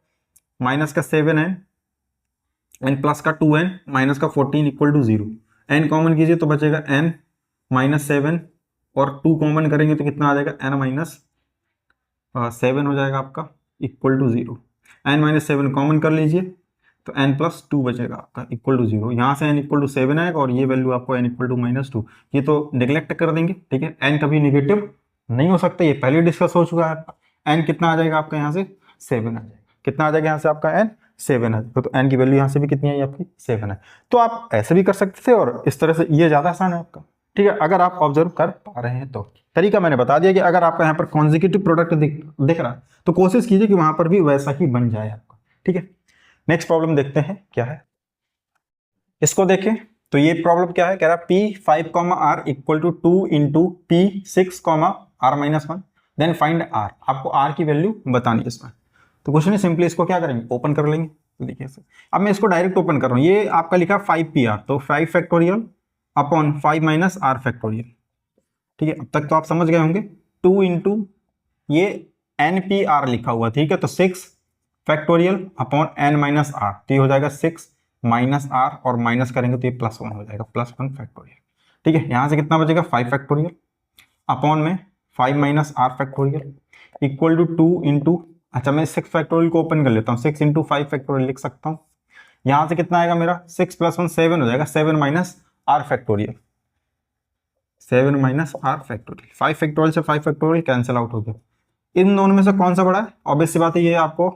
माइनस का 7n एन प्लस का 2n माइनस का 14 इक्वल टू 0। एन कॉमन कीजिए तो बचेगा n -7 और 2 कॉमन करेंगे तो कितना आ जाएगा, n माइनस 7 हो जाएगा आपका equal to 0। n minus 7 common कर लीजिए तो n प्लस 2 बचेगा आपका इक्वल टू 0। यहाँ से n इक्वल टू 7 आएगा और ये वैल्यू आपको n इक्वल टू -2, ये तो निगलेक्ट कर देंगे, ठीक है। n कभी निगेटिव नहीं हो सकता, ये पहले डिस्कस हो चुका है आपका। n कितना आ जाएगा आपका, यहाँ से 7 आ जाएगा, कितना आ जाएगा यहाँ से आपका n 7 आ जाएगा, तो n की वैल्यू यहाँ से भी कितनी आई आपकी, 7 है। तो आप ऐसे भी कर सकते थे और इस तरह से, ये ज्यादा आसान है आपका, ठीक है, अगर आप ऑब्जर्व कर पा रहे हैं तो। तरीका मैंने बता दिया कि अगर आपका यहाँ पर कॉन्जिक्यूटिव प्रोडक्ट दिख रहा है तो कोशिश कीजिए कि वहां पर भी वैसा ही बन जाए आपका, ठीक है। नेक्स्ट प्रॉब्लम देखते हैं क्या है, इसको देखें। तो ये प्रॉब्लम क्या है, कह रहा है P5, R equal to 2 into P6, R minus 1, then find R। आपको R की वैल्यू बतानी है इसमें। तो कुछ नहीं, सिंपली इसको क्या करेंगे, ओपन कर लेंगे। तो देखिए अब मैं इसको डायरेक्ट ओपन कर रहा हूँ, ये आपका लिखा 5PR, तो 5 factorial upon 5 minus R factorial, ठीक है। अब तक तो आप समझ गए होंगे। 2 इंटू ये NPR लिखा हुआ, ठीक है, तो 6 factorial upon n minus R, तो ये हो जाएगा 6 माइनस आर, और माइनस करेंगे तो ये +1 हो जाएगा, +1 फैक्टोरियल, ठीक है। यहाँ से कितना बचेगा, 5 फैक्टोरियल अपॉन में 5 minus are factorial equal to 2 into, अच्छा मैं 6 फैक्टोरियल को ओपन कर लेता हूँ, 6 इंटू 5 फैक्टोरियल लिख सकता हूँ। यहाँ से कितना आएगा मेरा, 6 + 1 7 हो जाएगा, 7 minus are factorial, 7 minus are factorial, 5 factorial से 5 फैक्टोरियल कैंसिल आउट हो गया। इन दोनों में से कौन सा बड़ा है, ऑब्वियस सी बात है ये आपको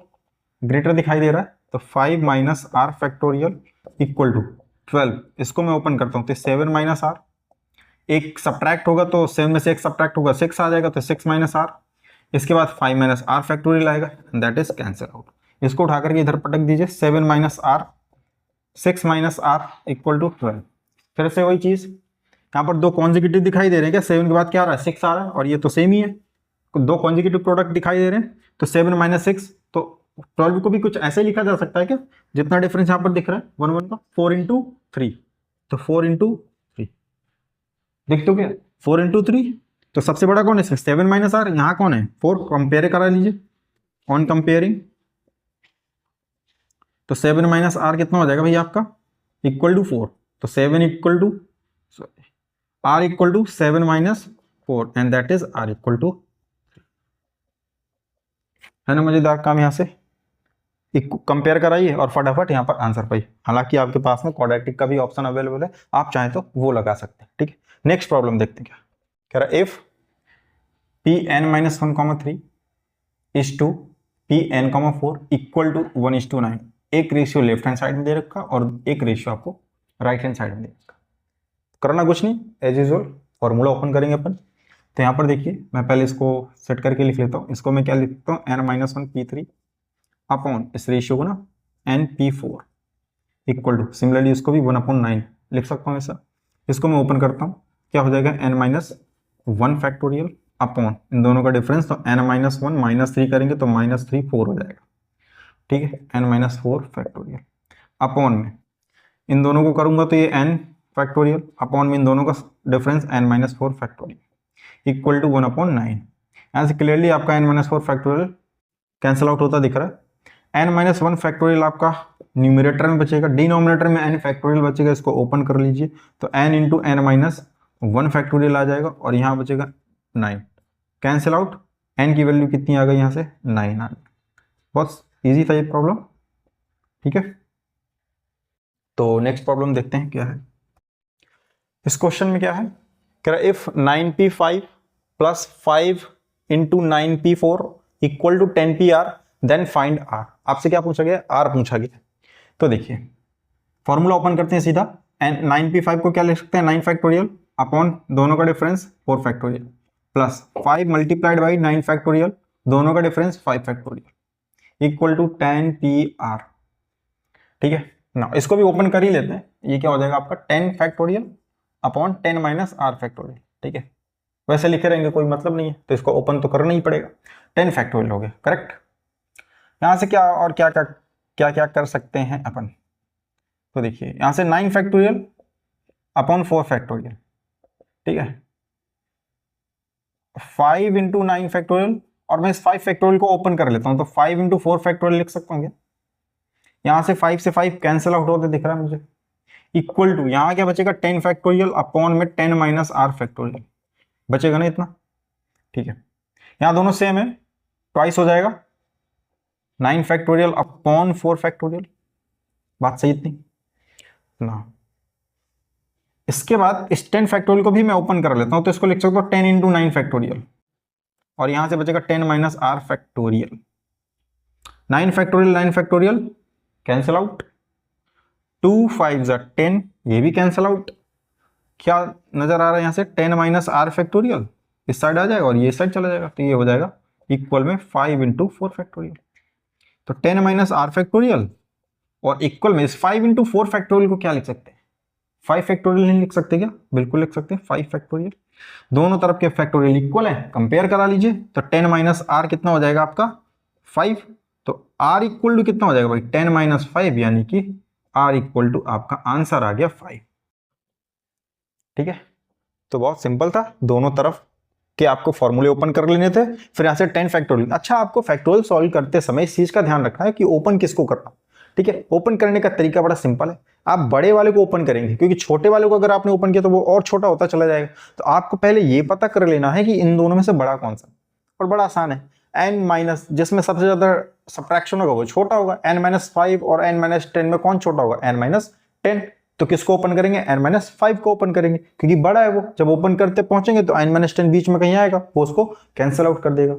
ग्रेटर दिखाई दे रहा है, तो 5 minus are factorial equal to 12, इसको मैं ओपन करता हूँ तो 7 माइनस आर, एक सब्ट्रैक्ट होगा तो 7 में से एक सब्ट्रैक्ट होगा 6 आ जाएगा, तो 6 माइनस आर, इसके बाद 5 माइनस आर फैक्टोरियल आएगा, दैट इज कैंसिल आउट। इसको उठा करके इधर पटक दीजिए, 7 minus R 6 minus R equal to 12। फिर से वही चीज, यहाँ पर दो कॉन्जिक्यूटिव दिखाई दे रहे हैं क्या, 7 के बाद क्या आ रहा है, 6 आ रहा है, और ये तो सेम ही है, दो कॉन्जिक्यूटिव प्रोडक्ट दिखाई दे रहे हैं, तो 7 माइनस 6, तो 12 को भी कुछ ऐसे लिखा जा सकता है क्या, जितना डिफरेंस यहाँ पर दिख रहा है 1 1 का, 4 इंटू 3, तो 4 इंटू 3 देख तो क्या, 4 इंटू 3, तो सबसे बड़ा कौन है, 7 माइनस आर, यहाँ कौन है 4, कंपेयर करा लीजिए ऑन कंपेयरिंग, तो 7 माइनस आर कितना हो जाएगा भैया आपका, इक्वल टू 4, तो 7 equal to R equal to 7 minus 4 and that is R equal to, है ना मजेदार काम। यहाँ से कंपेयर कराइए और फटाफट यहाँ पर आंसर पाइए। हालांकि आपके पास में क्वाड्रेटिक का भी ऑप्शन अवेलेबल है, आप चाहें तो वो लगा सकते हैं, ठीक है। नेक्स्ट प्रॉब्लम देखते हैं क्या कह रहा है, if Pn-1, 3 is to Pn, 4 equal to 1:9, एक रेशियो लेफ्ट हैंड साइड में दे रखा और एक रेशियो आपको राइट हैंड साइड में दे रखा। करना कुछ नहीं, एज यूजुअल फॉर्मूला ओपन करेंगे अपन। तो यहाँ पर देखिए मैं पहले इसको सेट करके लिख लेता हूँ। इसको मैं क्या लिखता हूँ, n-1 p3 अपॉन इस रेशियो को ना n p4 equal to, similarly इसको भी 1/9 लिख सकता हूँ ऐसा। इसको मैं ओपन करता हूँ, क्या हो जाएगा n-1 फैक्टोरियल अपॉन इन दोनों का डिफरेंस, तो n-1 -3 करेंगे तो -3 4 हो जाएगा, ठीक है, n-4 फैक्टोरियल अपॉन में इन दोनों को करूंगा तो ये n फैक्टोरियल अपॉन में इन दोनों का difference n-4 factorial equal to 1/9। यहाँ से क्लियरली आपका n-4 फैक्टोरियल कैंसिल आउट होता दिख रहा है। n-1 फैक्टोरियल आपका न्यूमरेटर में बचेगा, डिनोमिनेटर में n फैक्टोरियल बचेगा। इसको ओपन कर लीजिए तो n इंटू n-1 फैक्टोरियल आ जाएगा और यहाँ बचेगा 9, कैंसिल आउट, n की वैल्यू कितनी आ गई यहाँ से 9 आ गई। बहुत ईजी था ये प्रॉब्लम, ठीक है। तो नेक्स्ट प्रॉब्लम देखते हैं क्या है। इस क्वेश्चन में क्या है, कह रहा if 9p5 plus 5 into 9p4 equal to 10pr then find r। आपसे क्या पूछा गया, r पूछा गया। तो देखिए फॉर्मूला ओपन करते हैं सीधा, 9p5 को क्या लिख सकते हैं 9 फैक्टोरियल अपॉन दोनों का difference 4 factorial plus 5 multiplied by 9 factorial दोनों का difference 5 factorial equal to 10pr, ठीक है ना। इसको भी ओपन कर ही लेते हैं, ये क्या हो जाएगा आपका 10 factorial upon 10 minus are factorial, ठीक है। वैसे लिखे रहेंगे कोई मतलब नहीं है, तो इसको ओपन तो करना ही पड़ेगा। 10 फैक्टोरियल हो गया, करेक्ट। यहां से क्या और क्या क्या क्या क्या कर सकते हैं अपन, तो देखिए यहां से 9 फैक्टोरियल अपॉन 4 फैक्टोरियल, ठीक है, 5 इंटू 9 फैक्टोरियल, और मैं इस 5 फैक्टोरियल को ओपन कर लेता हूं तो 5 इंटू 4 फैक्टोरियल लिख सकता हूँ क्या। यहां से 5 से 5 कैंसिल आउट होते दिख रहा है मुझे, इक्वल टू यहां क्या बचेगा 10 फैक्टोरियल अपॉन में 10 माइनस आर फैक्टोरियल बचेगा ना इतना, ठीक है। यहां दोनों सेम है, ट्वाइस हो जाएगा 9 फैक्टोरियल अपॉन 4 फैक्टोरियल, बात सही इतनी ना। इसके बाद इस 10 फैक्टोरियल को भी मैं ओपन कर लेता हूं तो इसको लिख सकता हूं 10 इंटू 9 फैक्टोरियल, और यहां से बचेगा 10 minus are factorial. 9 factorial cancel out, 2 5 10, ये भी कैंसिल आउट। क्या नजर आ रहा है यहां से 10 माइनस आर फैक्टोरियल इस साइड आ जाएगा और ये साइड चला जाएगा, तो ये हो जाएगा इक्वल में 5 इंटू 4 फैक्टोरियल। तो 10 माइनस आर फैक्टोरियल और इक्वल में इस 5 इंटू 4 फैक्टोरियल को क्या लिख सकते हैं, 5 फैक्टोरियल नहीं लिख सकते क्या, बिल्कुल लिख सकते हैं 5 फैक्टोरियल। दोनों तरफ के फैक्टोरियल इक्वल है, कंपेयर करा लीजिए। तो 10 माइनस आर कितना हो जाएगा आपका 5, तो आर इक्वल टू कितना हो जाएगा भाई 10 माइनस 5, यानी कि आर इक्वल टू आपका आंसर आ गया 5, ठीक है। तो बहुत सिंपल था, दोनों तरफ के आपको फॉर्मूले ओपन कर लेने थे, फिर यहां से 10 फैक्टोरियल। अच्छा, आपको फैक्टोरियल सॉल्व करते समय इस चीज का ध्यान रखना है कि ओपन किसको करना, ठीक है। ओपन करने का तरीका बड़ा सिंपल है, आप बड़े वाले को ओपन करेंगे क्योंकि छोटे वाले को अगर आपने ओपन किया तो वो और छोटा होता चला जाएगा। तो आपको पहले ये पता कर लेना है कि इन दोनों में से बड़ा कौन सा, और बड़ा आसान है, n माइनस, जिसमें सबसे ज्यादा सब्ट्रैक्शन होगा वो छोटा होगा। n-5 और n-10 में कौन छोटा होगा, n-10। तो किसको ओपन करेंगे, n-5 को ओपन करेंगे क्योंकि बड़ा है वो। जब ओपन करते पहुंचेंगे तो n-10 बीच में कहीं आएगा, वो उसको कैंसिल आउट कर देगा,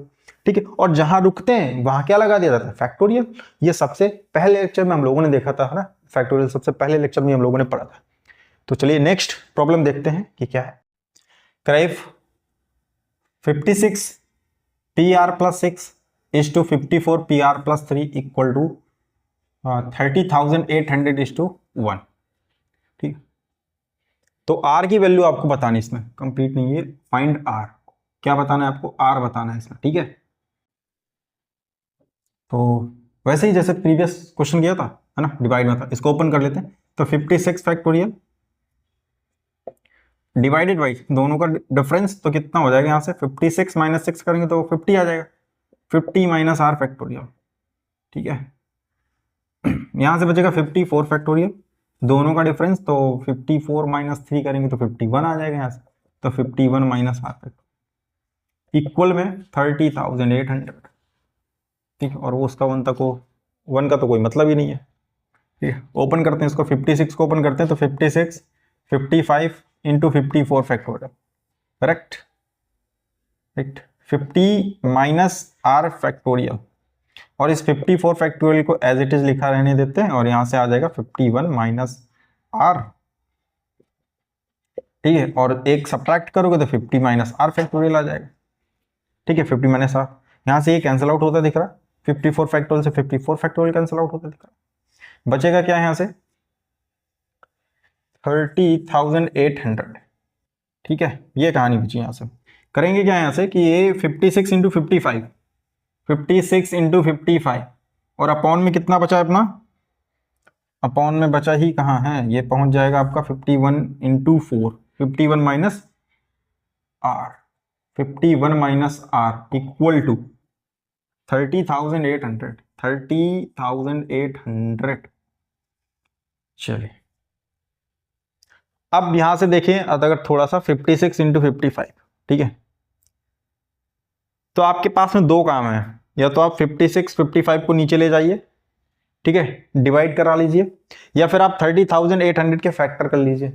ठीक है। और जहां रुकते हैं वहां क्या लगा दिया जाता है, फैक्टोरियल। ये सबसे पहले लेक्चर में हम लोगों ने देखा था ना, फैक्टोरियल सबसे पहले लेक्चर में हम लोगों ने पढ़ा था। तो चलिए नेक्स्ट प्रॉब्लम देखते हैं कि क्या है। क्राइफ 56 PR plus 6 is to 54 PR plus 3 equal to 30,800 is to 1, ठीक। तो आर की वैल्यू आपको बतानी, इसमें कंप्लीट नहीं है, फाइंड आर, क्या बताना है आपको, आर बताना है इसमें, ठीक है। तो वैसे ही जैसे प्रीवियस क्वेश्चन किया था, है ना, डिवाइड में था, इसको ओपन कर लेते हैं। तो 56 फैक्टोरियल डिवाइडेड बाई दोनों का डिफरेंस, तो कितना हो जाएगा यहाँ से 56 माइनस 6 करेंगे तो 50 आ जाएगा, 50 माइनस आर फैक्टोरियल, ठीक है। यहां से बचेगा 54 फैक्टोरियल, दोनों का डिफरेंस, तो 54 माइनस 3 करेंगे तो 51 आ जाएगा यहाँ से, तो 51 माइनस आर फैक्टोरियल इक्वल में 30,800, ठीक है। और वो उसका 1 तक, वो 1 का तो कोई मतलब ही नहीं है, ठीक है। ओपन करते हैं इसको, 56 को ओपन करते हैं तो 56 55 इंटू 54 factorial, correct, right. 50 minus are factorial, और इस 54 फैक्टोरियल को एज इट इज लिखा रहने देते हैं और यहां से आ जाएगा 51 माइनस आर, ठीक है, और एक सब्ट्रैक्ट करोगे तो 50 माइनस आर फैक्टोरियल आ जाएगा, ठीक है, 50 माइनस आर, यहां से ये कैंसिल आउट होता दिख रहा, 54 फैक्टोरियल से 54 फैक्टोरियल कैंसिल आउट होता दिख रहा, बचेगा क्या है यहां से 30,800, ठीक है, ये कहानी बची। यहां से करेंगे क्या यहां से कि ये 56 इंटू 55, 56 इंटू 55 और अपॉन में कितना बचा है अपना, अपॉन में बचा ही कहाँ है, ये पहुंच जाएगा आपका 51 into 4, 51 minus R, 51 minus R equal to 30,800, 30,800। चलिए अब यहां से देखिए, अगर थोड़ा सा 56 इंटू 55, ठीक है, तो आपके पास में दो काम है, या तो आप 56 55 को नीचे ले जाइए, ठीक है, डिवाइड करा लीजिए, या फिर आप 30,800 के फैक्टर कर लीजिए,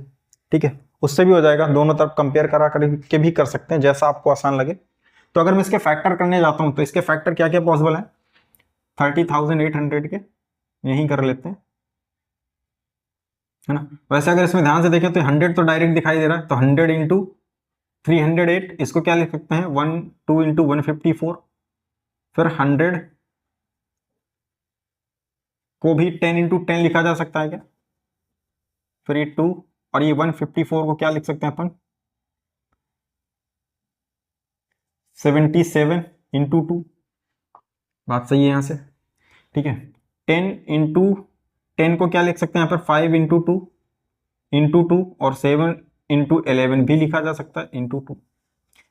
ठीक है, उससे भी हो जाएगा, दोनों तरफ कंपेयर करा करके भी कर सकते हैं, जैसा आपको आसान लगे। तो अगर मैं इसके फैक्टर करने जाता हूं तो इसके फैक्टर क्या क्या पॉसिबल है, 30,800 के यही कर लेते हैं, है ना। वैसे अगर इसमें ध्यान से देखें तो 100 तो डायरेक्ट दिखाई दे रहा है, तो 100 इंटू 308, इसको क्या लिख सकते हैं 2 इंटू 154, फिर 100 को भी 10 इंटू 10 लिखा जा सकता है क्या, फिर ये 2 और ये 154 को क्या लिख सकते हैं अपन 77 इंटू 2, बात सही है यहां से, ठीक है, 10 इंटू 10 को क्या लिख सकते हैं यहाँ पर 5 इंटू 2 इंटू 2 और 7 इंटू 11 भी लिखा जा सकता है इंटू 2।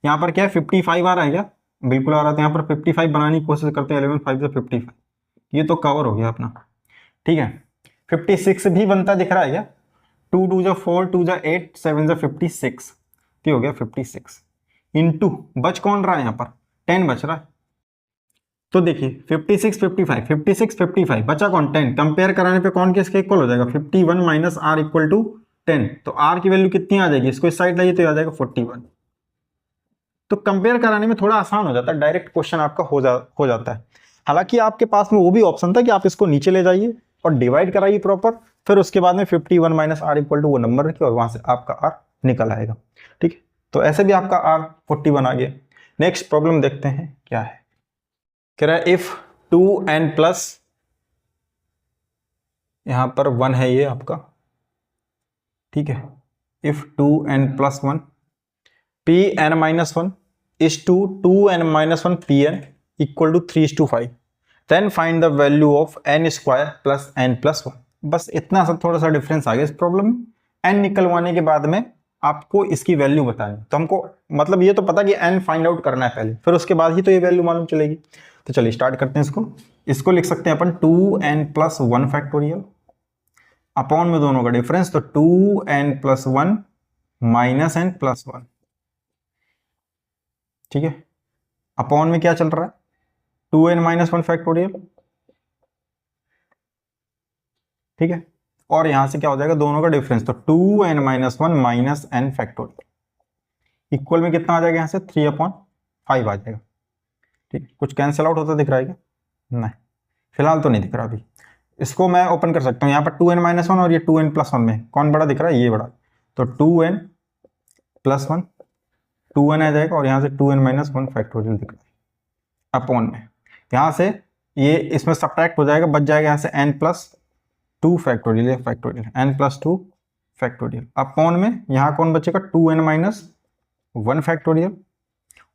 यहाँ पर क्या है 55 आ रहा है क्या, बिल्कुल आ रहा था, यहाँ पर 55 बनाने की कोशिश करते हैं, 11 5 से 55, ये तो कवर हो गया अपना, ठीक है। 56 भी बनता दिख रहा है क्या, 2 2 जा 4 2 जा 8 7 जा 56, ये हो गया 56 इंटू, बच कौन रहा है यहाँ पर 10 बच रहा है, तो देखिए 56 55 56 55 बचा कौन 10, कंपेयर कराने पे कौन किसके इक्वल हो जाएगा 51 माइनस आर इक्वल टू 10, तो आर की वैल्यू कितनी आ जाएगी, इसको इस साइड लाइए तो आ जाएगा 41। तो कंपेयर कराने में थोड़ा आसान हो जाता है, डायरेक्ट क्वेश्चन आपका हो जाता है। हालांकि आपके पास में वो भी ऑप्शन था कि आप इसको नीचे ले जाइए और डिवाइड कराइए प्रॉपर, फिर उसके बाद में 51 माइनस आर इक्वल टू वो नंबर रखिए और वहां से आपका आर निकल आएगा, ठीक है। तो ऐसे भी आपका आर 41 आ गया। नेक्स्ट प्रॉब्लम देखते हैं क्या है, कह रहा है इफ 2n प्लस, यहां पर 1 है ये आपका, ठीक है, if 2n plus 1 pn minus 1 is to 2n minus 1 pn equal to 3:5, then find the value of n square plus n plus 1। बस इतना सा थोड़ा सा डिफरेंस आ गया इस प्रॉब्लम में, n निकलवाने के बाद में आपको इसकी वैल्यू बतानी, तो हमको मतलब ये तो पता कि n फाइंड आउट करना है पहले, फिर उसके बाद ही तो ये वैल्यू मालूम चलेगी। तो चलिए स्टार्ट करते हैं इसको लिख सकते हैं अपन 2n प्लस 1 फैक्टोरियल, अपॉन में दोनों का डिफरेंस, तो 2n plus 1 minus n plus 1, ठीक है, अपॉन में क्या चल रहा है 2n माइनस 1 फैक्टोरियल, ठीक है, और यहां से क्या हो जाएगा दोनों का डिफरेंस, तो 2n माइनस 1 माइनस n फैक्टोरियल इक्वल में कितना आ जाएगा यहां से 3/5 आ जाएगा, ठीक, कुछ कैंसिल आउट होता दिख रहा है क्या, नहीं फिलहाल तो नहीं दिख रहा अभी। इसको मैं ओपन कर सकता हूँ, यहाँ पर 2n माइनस 1 और ये 2n प्लस 1 में कौन बड़ा दिख रहा है, ये बड़ा, तो 2n प्लस 1 2n आ जाएगा और यहाँ से 2n माइनस 1 फैक्टोरियल दिख रहा है अपॉन में, यहाँ से ये इसमें सब्ट्रैक्ट हो जाएगा, बच जाएगा यहाँ से n plus 2 factorial n plus 2 factorial upon में यहाँ कौन बचेगा 2n माइनस 1 फैक्टोरियल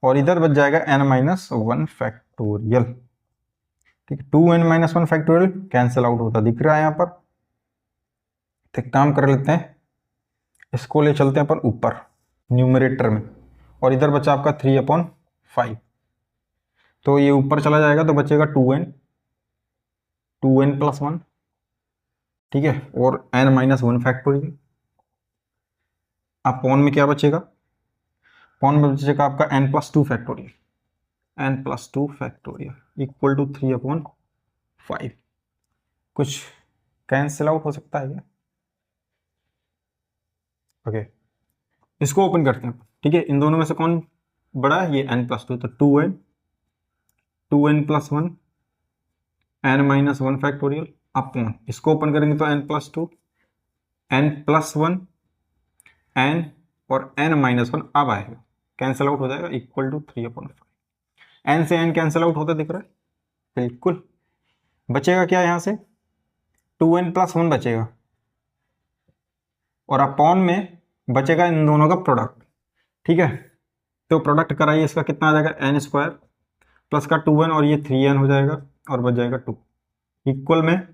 और इधर बच जाएगा n माइनस 1 फैक्टोरियल, ठीक है, 2n minus 1 factorial cancel out होता दिख रहा है यहाँ पर। तो एक काम कर लेते हैं, इसको ले चलते हैं अपन ऊपर न्यूमरेटर में, और इधर बचा आपका 3/5, तो ये ऊपर चला जाएगा तो बचेगा 2n प्लस 1, ठीक है, और n माइनस 1 फैक्टोरियल अपॉन में क्या बचेगा, अपॉन में बचेगा आपका n plus 2 factorial, n plus 2 factorial equal to 3/5, कुछ कैंसिल आउट हो सकता है क्या, ओके, इसको ओपन करते हैं, ठीक है, इन दोनों में से कौन बड़ा है, ये n प्लस 2, तो 2n plus 1 n minus one factorial upon, इसको ओपन करेंगे तो n plus two, n plus one, n और n माइनस वन अब आएगा, कैंसिल आउट हो जाएगा, इक्वल टू 3/5। n से n कैंसिल आउट होता दिख रहा है, बिल्कुल। बचेगा क्या यहाँ से, 2n प्लस वन बचेगा, और अपॉन में बचेगा इन दोनों का प्रोडक्ट, ठीक है। तो प्रोडक्ट कराइए, इसका कितना आ जाएगा, n स्क्वायर प्लस का 2n और ये 3n हो जाएगा, और बच जाएगा 2, इक्वल में,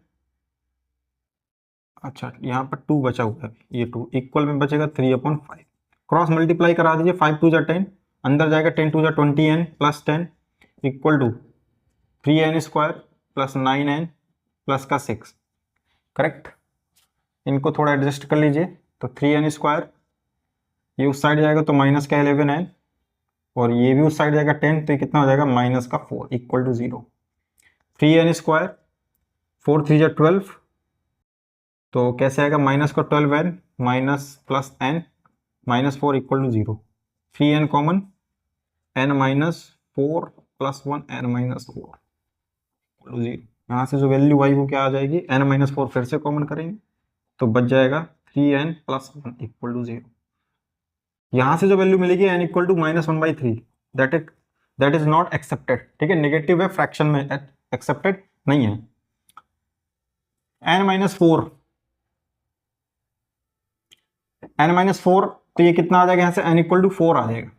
अच्छा यहाँ पर 2 बचा हुआ है, ये 2 इक्वल में बचेगा 3/5। क्रॉस मल्टीप्लाई करा दीजिए, 5 2 जा 10, अंदर जाएगा 10 2 जा 20n plus 10 equal to 3n square plus 9n plus का 6, करेक्ट। इनको थोड़ा एडजस्ट कर लीजिए, तो 3n स्क्वायर, ये उस साइड जाएगा तो माइनस का 11n, और ये भी उस साइड जाएगा 10, तो ये कितना हो जाएगा, माइनस का 4 इक्वल टू 0। 3n स्क्वायर 4 3 जा 12, तो कैसे आएगा, माइनस का 12n minus plus n minus 4 equal to 0। 3n common, n minus 4 plus 1 n minus 4 equal to 0। यहाँ से जो वैल्यू आई वो क्या आ जाएगी, n माइनस 4 फिर से कॉमन करेंगे तो बच जाएगा 3n प्लस 1 इक्वल टू 0। यहाँ से जो वैल्यू मिलेगी n equal to -1/3, that is not accepted, ठीक है, नेगेटिव है, फ्रैक्शन में एक्सेप्टेड नहीं है। n माइनस 4, तो ये कितना आ जाएगा, यहाँ से n इक्वल टू 4 आ जाएगा।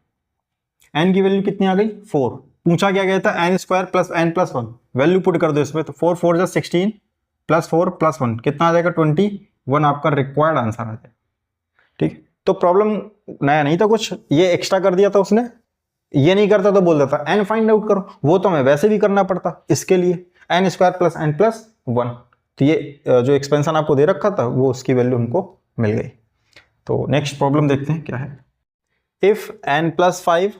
n की वैल्यू कितनी आ गई, 4, पूछा क्या गया था, n square plus n plus 1, value put कर दो इसमें, तो 4 4 जा 16 प्लस 4 प्लस 1 कितना आ जाएगा, 21 आपका रिक्वायर्ड आंसर आ जाएगा, ठीक। तो प्रॉब्लम नया नहीं था कुछ, ये एक्स्ट्रा कर दिया था उसने, ये नहीं करता तो बोल देता n फाइंड आउट करो, वो तो हमें वैसे भी करना पड़ता इसके लिए, n square plus n plus 1, तो ये जो एक्सपेंशन आपको दे रखा था वो उसकी वैल्यू हमको मिल गई। तो नेक्स्ट प्रॉब्लम देखते हैं क्या है। If n plus 5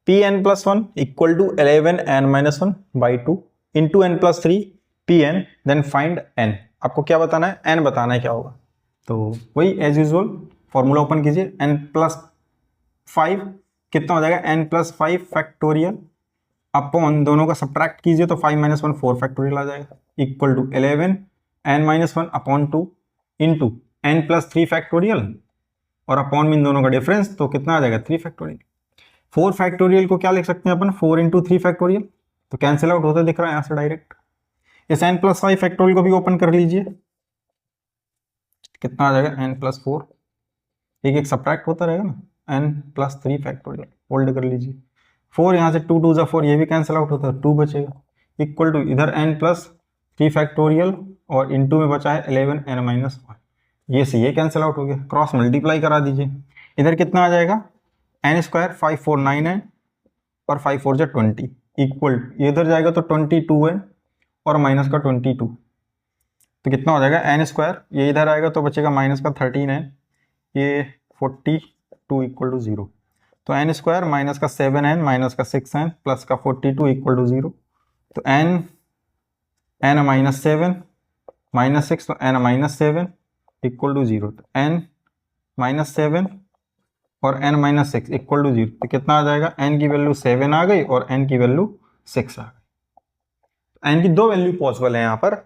pn plus 1 equal to 11n minus 1 by 2 into n plus 3 pn, then find n। आपको क्या बताना है, n बताना है क्या होगा, तो वही एज यूजुअल फॉर्मूला ओपन कीजिए, n प्लस 5 कितना हो जाएगा, n प्लस 5 फैक्टोरियल अपॉन, दोनों का सब्ट्रैक्ट कीजिए तो 5 माइनस 1 4 फैक्टोरियल आ जाएगा, equal to 11 n minus 1 upon 2 into n plus 3 factorial, और अपॉन में इन दोनों का डिफरेंस, तो कितना आ जाएगा 3 फैक्टोरियल। 4 फैक्टोरियल को क्या लिख सकते हैं अपन, 4 इंटू 3 फैक्टोरियल, तो कैंसिल आउट होता दिख रहा है यहाँ से डायरेक्ट। इस n प्लस 5 फैक्टोरियल को भी ओपन कर लीजिए, कितना आ जाएगा n प्लस 4, एक एक सब्ट्रैक्ट होता रहेगा ना, n प्लस 3 फैक्टोरियल होल्ड कर लीजिए, 4 यहाँ से 2 2 जा 4, ये भी कैंसिल आउट होता है, 2 बचेगा, इक्वल टू इधर n प्लस 3 फैक्टोरियल और इंटू में बचा है 11 n माइनस 1, ये से ये कैंसिल आउट हो गया, क्रॉस मल्टीप्लाई करा दीजिए, इधर कितना आ जाएगा, n स्क्वायर 5 4 9n और 5 4 जा 20 इक्वल, ये इधर जाएगा तो 22n और माइनस का 22, तो कितना हो जाएगा n स्क्वायर, ये इधर आएगा तो बचेगा माइनस का 13n, ये 42 इक्वल टू 0, तो n स्क्वायर माइनस का 7n माइनस का 6n प्लस का 42 इक्वल टू 0, तो n माइनस 7 माइनस 6, तो n माइनस 7 इक्वल टू 0, तो n माइनस 7 और n माइनस 6 इक्वल टू 0, तो कितना आ जाएगा, n की वैल्यू 7 आ गई और n की वैल्यू 6 आ गई। n की दो वैल्यू पॉसिबल है यहाँ पर,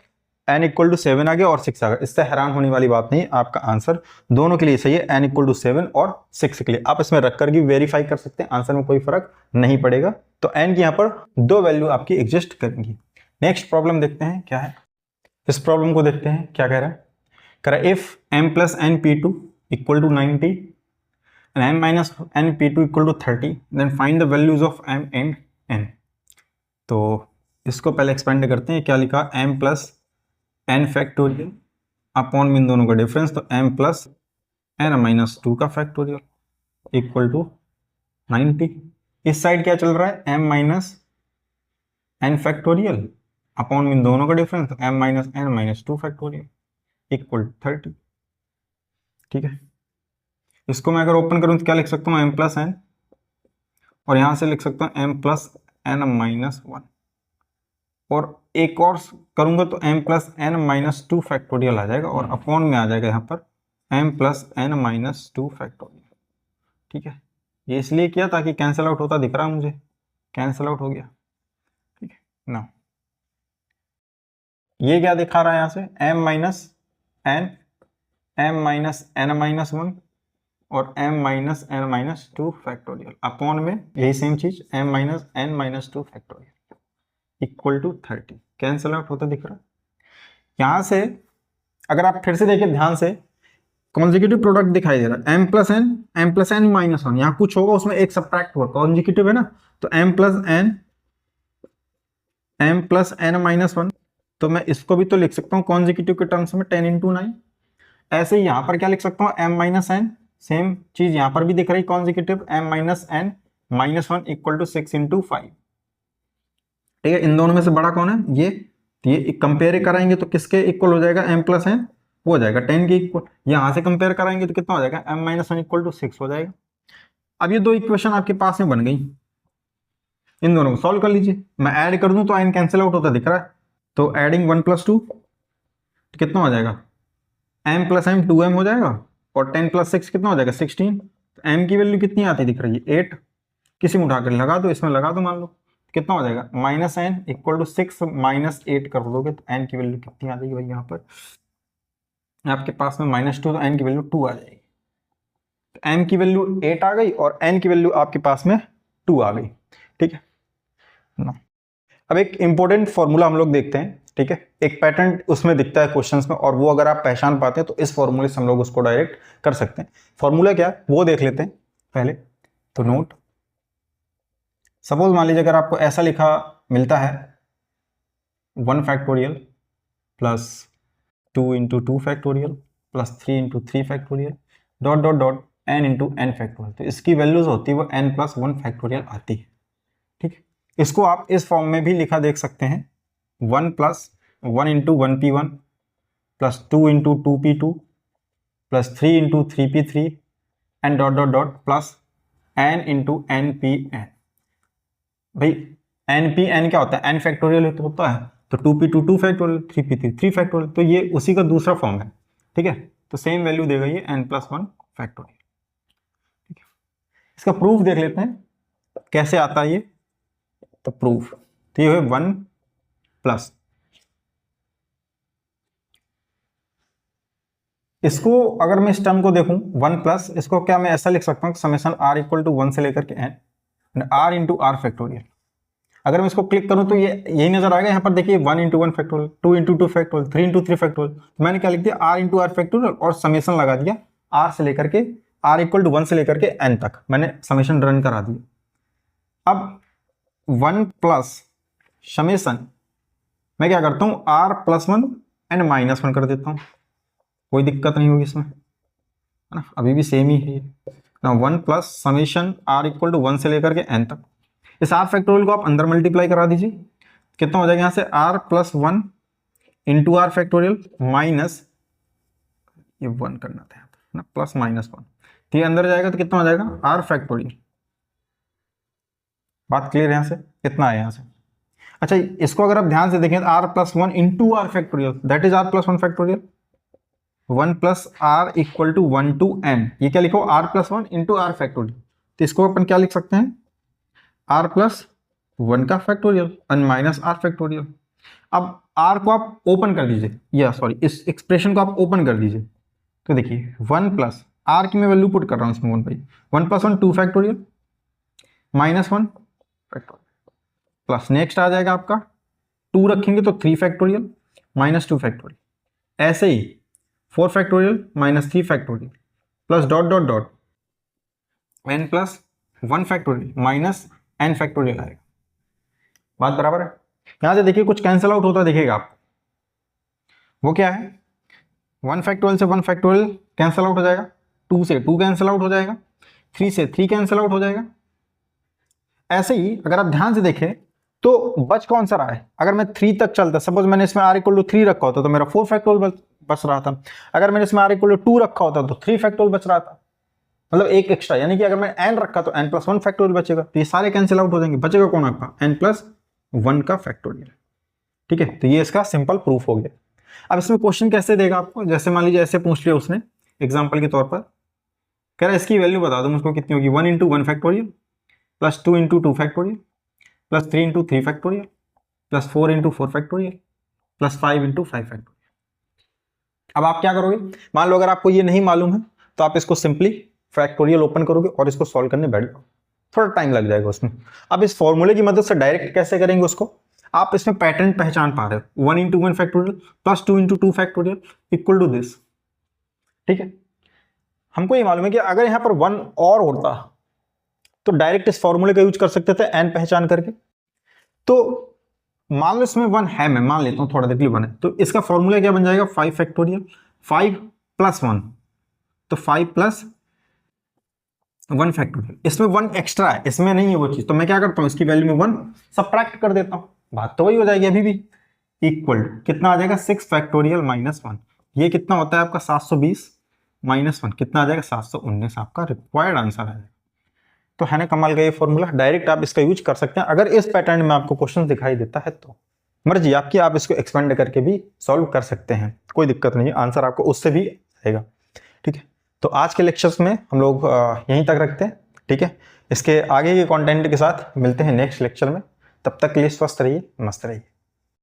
n इक्वल टू 7 आ गया और 6 आ गया, इससे हैरान होने वाली बात नहीं, आपका आंसर दोनों के लिए सही है, n इक्वल टू 7 और 6 के लिए। आप इसमें रखकर भी वेरीफाई कर सकते हैं, आंसर में कोई फर्क नहीं पड़ेगा। तो n की यहाँ पर दो वैल्यू आपकी एग्जिस्ट करेंगी। नेक्स्ट प्रॉब्लम देखते हैं क्या है, इस प्रॉब्लम को देखते हैं क्या कह रहा है। कह रहा है if m plus n p2 equal to 90 and m minus n p2 equal to 30, then find the values of m and n। तो इसको पहले एक्सपेंड करते हैं, क्या लिखा, m plus n factorial upon में इन दोनों का डिफरेंस, तो m प्लस n माइनस 2 का फैक्टोरियल इक्वल टू 90। इस साइड क्या चल रहा है, m minus n factorial upon में इन दोनों का डिफरेंस, तो m minus n minus 2 factorial equal to 30, ठीक है। इसको मैं अगर ओपन करूं तो क्या लिख सकता हूँ, m प्लस n, और यहां से लिख सकता हूँ m प्लस n माइनस 1, और एक और करूंगा तो m plus n minus 2 factorial आ जाएगा, और अपॉन में आ जाएगा यहाँ पर m plus n minus 2 factorial, ठीक है। ये इसलिए किया ताकि कैंसिल आउट होता दिख रहा है मुझे, कैंसिल आउट हो गया, ठीक है ना। ये क्या दिखा रहा है यहाँ से, m minus n, m minus n minus one और m minus n minus two factorial upon में यही सेम चीज m minus n minus two factorial equal to 30। Cancel out होता दिख रहा है। यहाँ से अगर आप फिर से देखिए ध्यान से, कॉन्जिक्यूटिव प्रोडक्ट दिखाई दे रहा है m plus n minus one, यहाँ कुछ होगा उसमें एक सब्ट्रैक्ट हुआ, कॉन्जिक्यूटिव है ना, तो m plus n minus one, तो मैं इसको भी तो लिख सकता हूँ कॉन्जिक्यूटिव के टर्म्स में 10 इंटू 9। ऐसे ही यहाँ पर क्या लिख सकता हूँ, m माइनस एन, सेम चीज यहाँ पर भी दिख रही consecutive m minus n minus one equal to 6 into 5। ठीक है, इन दोनों में से बड़ा कौन है, ये कंपेयर कराएंगे तो किसके इक्वल हो जाएगा, m प्लस एन हो जाएगा 10 के इक्वल। यहाँ से कंपेयर कराएंगे तो कितना हो जाएगा, m minus one equal to 6 हो जाएगा। अब ये दो इक्वेशन आपके पास में बन गई, इन दोनों को सॉल्व कर लीजिए। मैं ऐड कर दूं तो n कैंसिल आउट होता दिख रहा है, तो एडिंग 1 प्लस 2 तो कितना हो जाएगा, m प्लस एम 2m हो जाएगा, और 10 प्लस 6 कितना हो जाएगा 16। तो m की वैल्यू कितनी आती दिख रही है 8, किसी में उठाकर लगा दो, इसमें लगा दो, मान लो कितना हो जाएगा minus n equal to 6 minus 8 कर दोगे तो n की वैल्यू कितनी आ जाएगी भाई, यहाँ पर आपके पास में -2 तो n की वैल्यू 2 आ जाएगी। तो m की वैल्यू 8 आ गई और n की वैल्यू आपके पास में 2 आ गई। ठीक है ना, अब एक इंपॉर्टेंट फॉर्मूला हम लोग देखते हैं। ठीक है, एक पैटर्न उसमें दिखता है क्वेश्चंस में, और वो अगर आप पहचान पाते हैं तो इस फॉर्मूले से हम लोग उसको डायरेक्ट कर सकते हैं। फॉर्मूला क्या है वो देख लेते हैं पहले। तो नोट, सपोज मान लीजिए अगर आपको ऐसा लिखा मिलता है 1 factorial plus 2 into 2 factorial plus 3 into 3 factorial dot dot dot n into N factorial, तो इसकी वैल्यूज होती है वो n प्लस 1 फैक्टोरियल आती है। ठीक है, इसको आप इस फॉर्म में भी लिखा देख सकते हैं, 1 plus 1 into 1p1 plus 2 into 2p2 plus 3 into 3p3 and dot dot dot plus n into npn। भाई npn क्या होता है, n फैक्टोरियल होता है, तो 2p2 2 फैक्टोरियल, 3p3 3 फैक्टोरियल, तो ये उसी का दूसरा फॉर्म है। ठीक है, तो सेम वैल्यू देगा ये n प्लस 1 फैक्टोरियल। ठीक है, इसका प्रूफ देख लेते हैं कैसे आता है ये। तो प्रूफ, तो ये है 1 प्लस, इसको अगर मैं इस टर्म को देखूं 1 प्लस, इसको क्या मैं ऐसा लिख सकता हूं समेशन r इक्वल टू 1 से लेकर के n r into r factorial. अगर मैं इसको क्लिक करूं तो ये यही नजर आएगा, यहाँ पर देखिए 1 into 1 factorial, 2 into 2 factorial, 3 into 3 factorial. मैंने क्या लिख दिया, r इंटू आर फैक्टोरियल और समेशन लगा दिया r से लेकर के r इक्वल टू 1 से लेकर के n तक, मैंने समेशन रन करा दिया। अब 1 प्लस समेशन मैं क्या करता हूं, r प्लस 1 n माइनस 1 कर देता हूं, कोई दिक्कत नहीं होगी इसमें, है ना, अभी भी सेम ही है ना। 1 plus summation r equal to 1 से लेकर के n तक, इस r फैक्टोरियल को आप अंदर मल्टीप्लाई करा दीजिए, कितना हो जाएगा यहाँ से r plus 1 into r factorial minus ये 1 करना था यहाँ पर ना, प्लस माइनस 1, तो ये अंदर जाएगा तो कितना हो जाएगा r फैक्टोरियल। बात क्लियर यहाँ से, कितना है यहाँ से। अच्छा, इसको अगर आप ध्यान से देखें तो r plus 1 into r factorial that is r plus 1 factorial, 1 plus r equal to 1 to n, ये क्या लिखो r plus 1 into r factorial, तो इसको अपन क्या लिख सकते हैं r प्लस 1 का factorial n minus are factorial. अब r को आप ओपन कर दीजिए, या सॉरी इस एक्सप्रेशन को आप ओपन कर दीजिए, तो देखिए 1 प्लस r की मैं वैल्यू पुट कर रहा हूँ इसमें 1 plus 1 2 factorial minus 1 factorial plus next आ जाएगा आपका 2 रखेंगे तो 3 फैक्टोरियल माइनस 2 फैक्टोरियल, ऐसे ही 4 factorial minus 3 factorial plus dot dot dot n plus 1 factorial minus n factorial आएगा। बात बराबर है। यहां से देखिए कुछ कैंसिल आउट होता दिखेगा आपको, वो क्या है 1 फैक्टोरियल से 1 फैक्टोरियल कैंसिल आउट हो जाएगा, 2 से 2 कैंसिल आउट हो जाएगा, 3 से 3 कैंसिल आउट हो जाएगा। ऐसे ही अगर आप ध्यान से देखें तो बच कौन सा रहा है, अगर मैं 3 तक चलता, सपोज मैंने इसमें r इक्वल टू 3 रखा होता तो मेरा 4 फैक्टोरियल बच रहा था, अगर मैंने इसमें r इक्वल टू 2 रखा होता तो 3 फैक्टोरियल बच रहा था, मतलब एक एक्स्ट्रा, यानी कि अगर मैं n रखा तो n प्लस 1 फैक्टोरियल बचेगा, तो ये सारे कैंसिल आउट हो जाएंगे, बचेगा कौन आपका n प्लस 1 का फैक्टोरियल। ठीक है, तो ये इसका सिंपल प्रूफ हो गया। अब इसमें क्वेश्चन कैसे देगा आपको, जैसे मान लीजिए ऐसे पूछ लिया उसने एग्जाम्पल के तौर पर, कह रहा है इसकी वैल्यू बता दो मुझको कितनी होगी, 1 into 1 factorial plus 2 into 2 factorial plus 3 into 3 factorial plus 4 into 4 factorial plus 5 into 5 factorial. अब आप क्या करोगे, मान लो अगर आपको ये नहीं मालूम है तो आप इसको सिंपली फैक्टोरियल ओपन करोगे और इसको सॉल्व करने बैठ जाओ, थोड़ा टाइम लग जाएगा उसमें। अब इस फॉर्मूले की मदद से डायरेक्ट कैसे करेंगे उसको, आप इसमें पैटर्न पहचान पा रहे हो, 1 into 1 factorial plus 2 into 2 factorial equal to this, ठीक है। हमको ये मालूम है कि अगर यहां पर 1 और होता तो डायरेक्ट इस फॉर्मूले का यूज कर सकते थे n पहचान करके। तो मान लो इसमें 1 है, मैं मान लेता हूं थोड़ा देर के लिए 1 है, तो इसका फॉर्मूला क्या बन जाएगा 5 फैक्टोरियल, 5 प्लस 1, तो 5 प्लस 1 फैक्टोरियल। इसमें 1 एक्स्ट्रा है, इसमें नहीं है वो चीज, तो मैं क्या करता हूं इसकी वैल्यू में 1 सब्ट्रैक्ट कर देता हूं, बात तो वही हो जाएगी अभी भी। इक्वल कितना आ जाएगा 6 फैक्टोरियल माइनस 1, ये कितना होता है आपका 720 माइनस 1 कितना आ जाएगा 719, आपका रिक्वायर्ड आंसर आ जाएगा। तो है ना कमाल का ये फॉर्मूला, डायरेक्ट आप इसका यूज कर सकते हैं अगर इस पैटर्न में आपको क्वेश्चन दिखाई देता है तो। मर्जी आपकी, आप इसको एक्सपेंड करके भी सॉल्व कर सकते हैं, कोई दिक्कत नहीं है, आंसर आपको उससे भी आएगा, ठीक है। तो आज के लेक्चर्स में हम लोग यहीं तक रखते हैं, ठीक है। इसके आगे के कंटेंट के साथ मिलते हैं नेक्स्ट लेक्चर में, तब तक के लिए स्वस्थ रहिए, मस्त रहिए।